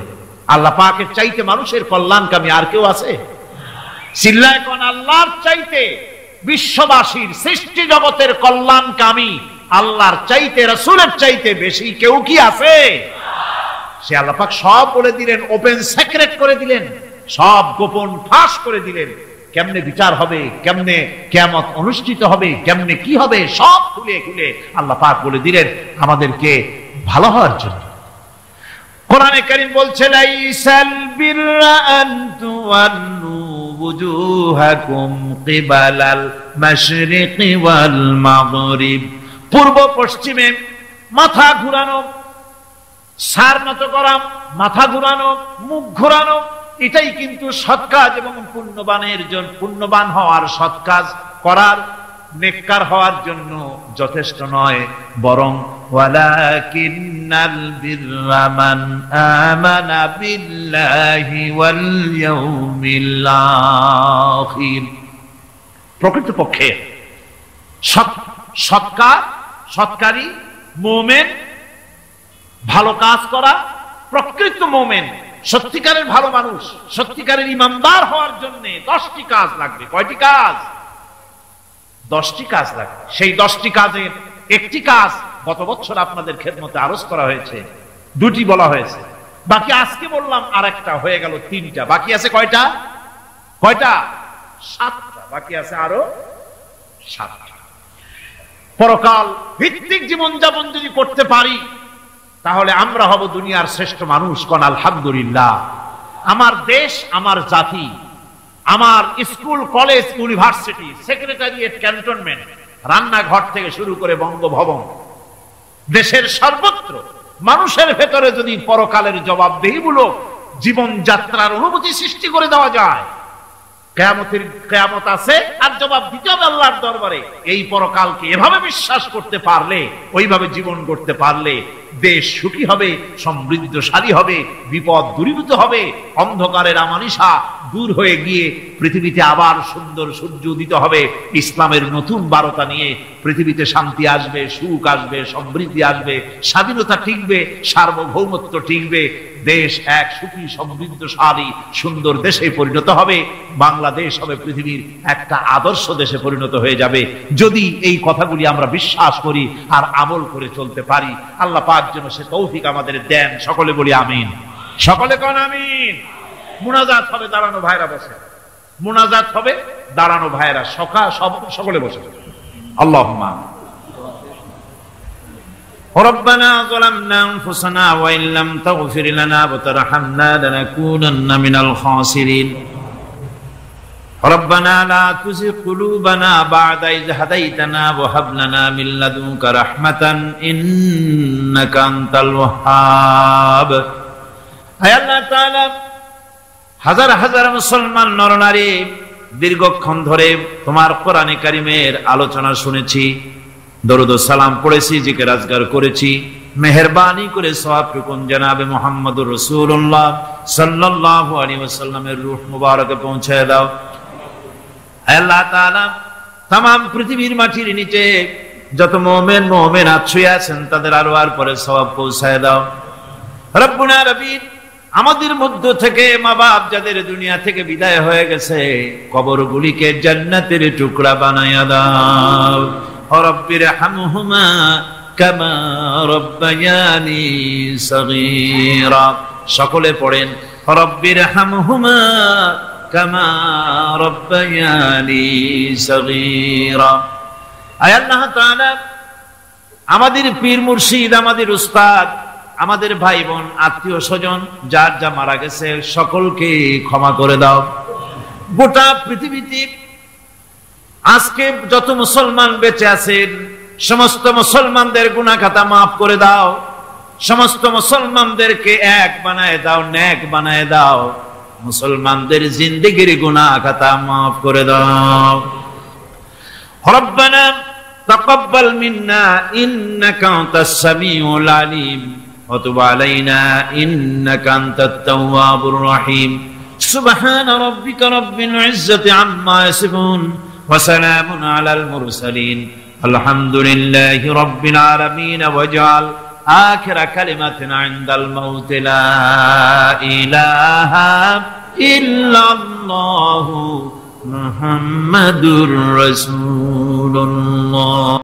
আল্লাহ পাকের চাইতে মানুষের কল্যাণকামী আর কেউ আছে? চিল্লায় কোন আল্লাহর চাইতে, বিশ্ববাসীর সৃষ্টি জগতের কল্যাণকামী আল্লাহর চাইতে, রাসূলের চাইতে বেশি কেউ কি আছে? সে আল্লাহ পাক সব বলে দিলেন, ওপেন সিক্রেট করে দিলেন, সব গোপন ফাঁস করে দিলেন। কেমনে বিচার হবে, কেমনে কিয়ামত অনুষ্ঠিত হবে, কেমনে কি হবে, সব খুলে খুলে আল্লাহ পাক বলে দিলেন আমাদেরকে ভালো হওয়ার জন্য। কোরআনে কারীম বলছে লাইসাল বিররা আন তুওয়াল্লু wujuhakum qibalal mashriqi wal maghrib পূর্ব পশ্চিমে মাথা ঘুরানো, সার নত করা, মাথা ঘুরানো, মুখ ঘুরানো, এটাই কিন্তু সৎ কাজ এবং পুণ্যবানের জন্য, পুণ্যবান হওয়ার সৎ কাজ করার, নেককার হওয়ার জন্য যথেষ্ট নয়, বরং ওয়ালাকিন্নাল বিররা মান আমানা বিল্লাহি ওয়াল ইয়াউমিল আখির। প্রকৃতপক্ষে সৎকারী মুমিন, ভালো কাজ করা, প্রকৃত মুমিন, সত্যিকারের ভালো মানুষ, সত্যিকারের ইমানদার হওয়ার জন্য 10টি কাজ লাগবে। কয়টি কাজ? 10টি কাজ লাগবে। সেই 10টি কাজের একটি কাজ গত বছর আপনাদের খেদমতে আরজ করা হয়েছে, 2টি বলা হয়েছে, বাকি আজকে বললাম আরেকটা, হয়ে গেল 3টা। বাকি আছে কয়টা? 7টা বাকি আছে, আরো 7টা। পরকাল ভিত্তিক জীবনযাপন যদি করতে পারি তাহলে আমরা হব দুনিয়ার শ্রেষ্ঠ মানুষ। কোন আলহামদুলিল্লাহ। আমার দেশ, আমার জাতি, আমার school, college, university, secretariat, cantonment, রান্নাঘর থেকে শুরু করে বঙ্গভবন, দেশের সর্বত্র মানুষের ভেতরে যদি পরকালের জবাবদিহিমূলক জীবনযাত্রার অনুভূতি সৃষ্টি করে দেওয়া যায়, কিয়ামত আছে আর জবাব দিতে হবে আল্লাহর দরবারে। এই পরকালকে এভাবে বিশ্বাস করতে পারলে, ওইভাবে জীবন করতে পারলে দেশ সুখী হবে, সমৃদ্ধশালী হবে, বিপদ দূরীভূত হবে, অন্ধকারের আমানিশা দূর হয়ে গিয়ে পৃথিবীতে আবার সুন্দর সূর্য উদিত হবে। ইসলামের নতুন বার্তা নিয়ে পৃথিবীতে শান্তি আসবে, সুখ আসবে, সমৃদ্ধি আসবে, স্বাধীনতা টিকবে, সার্বভৌমত্ব টিকবে, দেশ এক সুখী সমৃদ্ধশালী সুন্দর দেশে পরিণত হবে। বাংলাদেশ হবে পৃথিবীর একটা আদর্শ দেশে পরিণত হয়ে যাবে যদি এই কথাগুলি আমরা বিশ্বাস করি আর আমল করে চলতে পারি। আল্লাহ পাক যেন সে তৌফিক আমাদের দেন। সকলে বলি আমিন। সকলে কোন আমিন। মুনাজাত হবে, দাঁড়ানো ভাইরা বসে, মুনাজাত হবে, দাঁড়ানো ভাইরা সকলে বসে। আল্লাহুম্মা ربنا ظلمنا أنفسنا وإن لم تغفر لنا وترحمنا لنكونن من الخاسرين ربنا لا تزغ قلوبنا بعد إذ هديتنا وهب لنا من لدنك رحمة إنك أنت الوهاب। আয় আল্লাহ তাআলা, হাজার হাজার মুসলমান নরনারী দীর্ঘক্ষণ ধরে তোমার কোরআনে কারিমের আলোচনা শুনেছি, দরুদ ও সালাম পড়েছি, জিকির আজকার করেছি। মেহেরবানি করে সওয়াবটুকুন জনাবে মুহাম্মদুর রাসূলুল্লাহ সাল্লাল্লাহু আলাইহি ওয়াসাল্লামের রূহ মুবারকে পৌঁছায় দাও। আল্লাহ তাআলা, तमाम পৃথিবীর মাটির নিচে যত মুমিন মুমিনাত শুয়ে আছেন তাদের আরওয়ার পরে সওয়াব পৌঁছায় দাও। রব্বুল আলামিন, আমাদের মধ্য থেকে মা বাপ যাদের দুনিয়া থেকে বিদায় হয়ে গেছে, কবরগুলিকে জান্নাতের টুকরা বানায়া দাও। রব্বিরহামহুমা কামা রব্বায়ানি সগীরা। সকলে পড়েন রব্বিরহামহুমা কামা রব্বায়ানি সগীরা। আয় আল্লাহ তাআলা, আমাদের পীর মুর্শিদ, আমাদের উস্তাদ, আমাদের ভাই বোন, আত্মীয় স্বজন যার যা মারা গেছে সকলকে ক্ষমা করে দাও। গোটা পৃথিবীতে আজকে যত মুসলমান বেঁচে আছেন সমস্ত মুসলমানদের গুনাহ খাতা মাফ করে দাও। সমস্ত মুসলমানদেরকে এক বানায় দাও, নেক বানায় দাও। মুসলমানদের জিন্দেগির গুনাহ খাতা মাফ করে দাও। রব্বানা তাকাব্বাল মিন্না ইন্নাকা আনতাস সামিউল আলিম ওয়া তুব আলাইনা ইন্নাকা আনতাত তাওয়াবুর রহিম। সুবহান রাব্বিকা রাব্বিল ইজ্জাতি আম্মা ইয়াসিফুন ওয়া সালামুন আলাল মুরসালিন আলহামদুলিল্লাহি রাব্বিল আলামিন। ওয়াজআল আখিরা কালিমাতিনা ইনদাল মাউত লা ইলাহা ইল্লাল্লাহু মুহাম্মাদুর রাসূলুল্লাহ।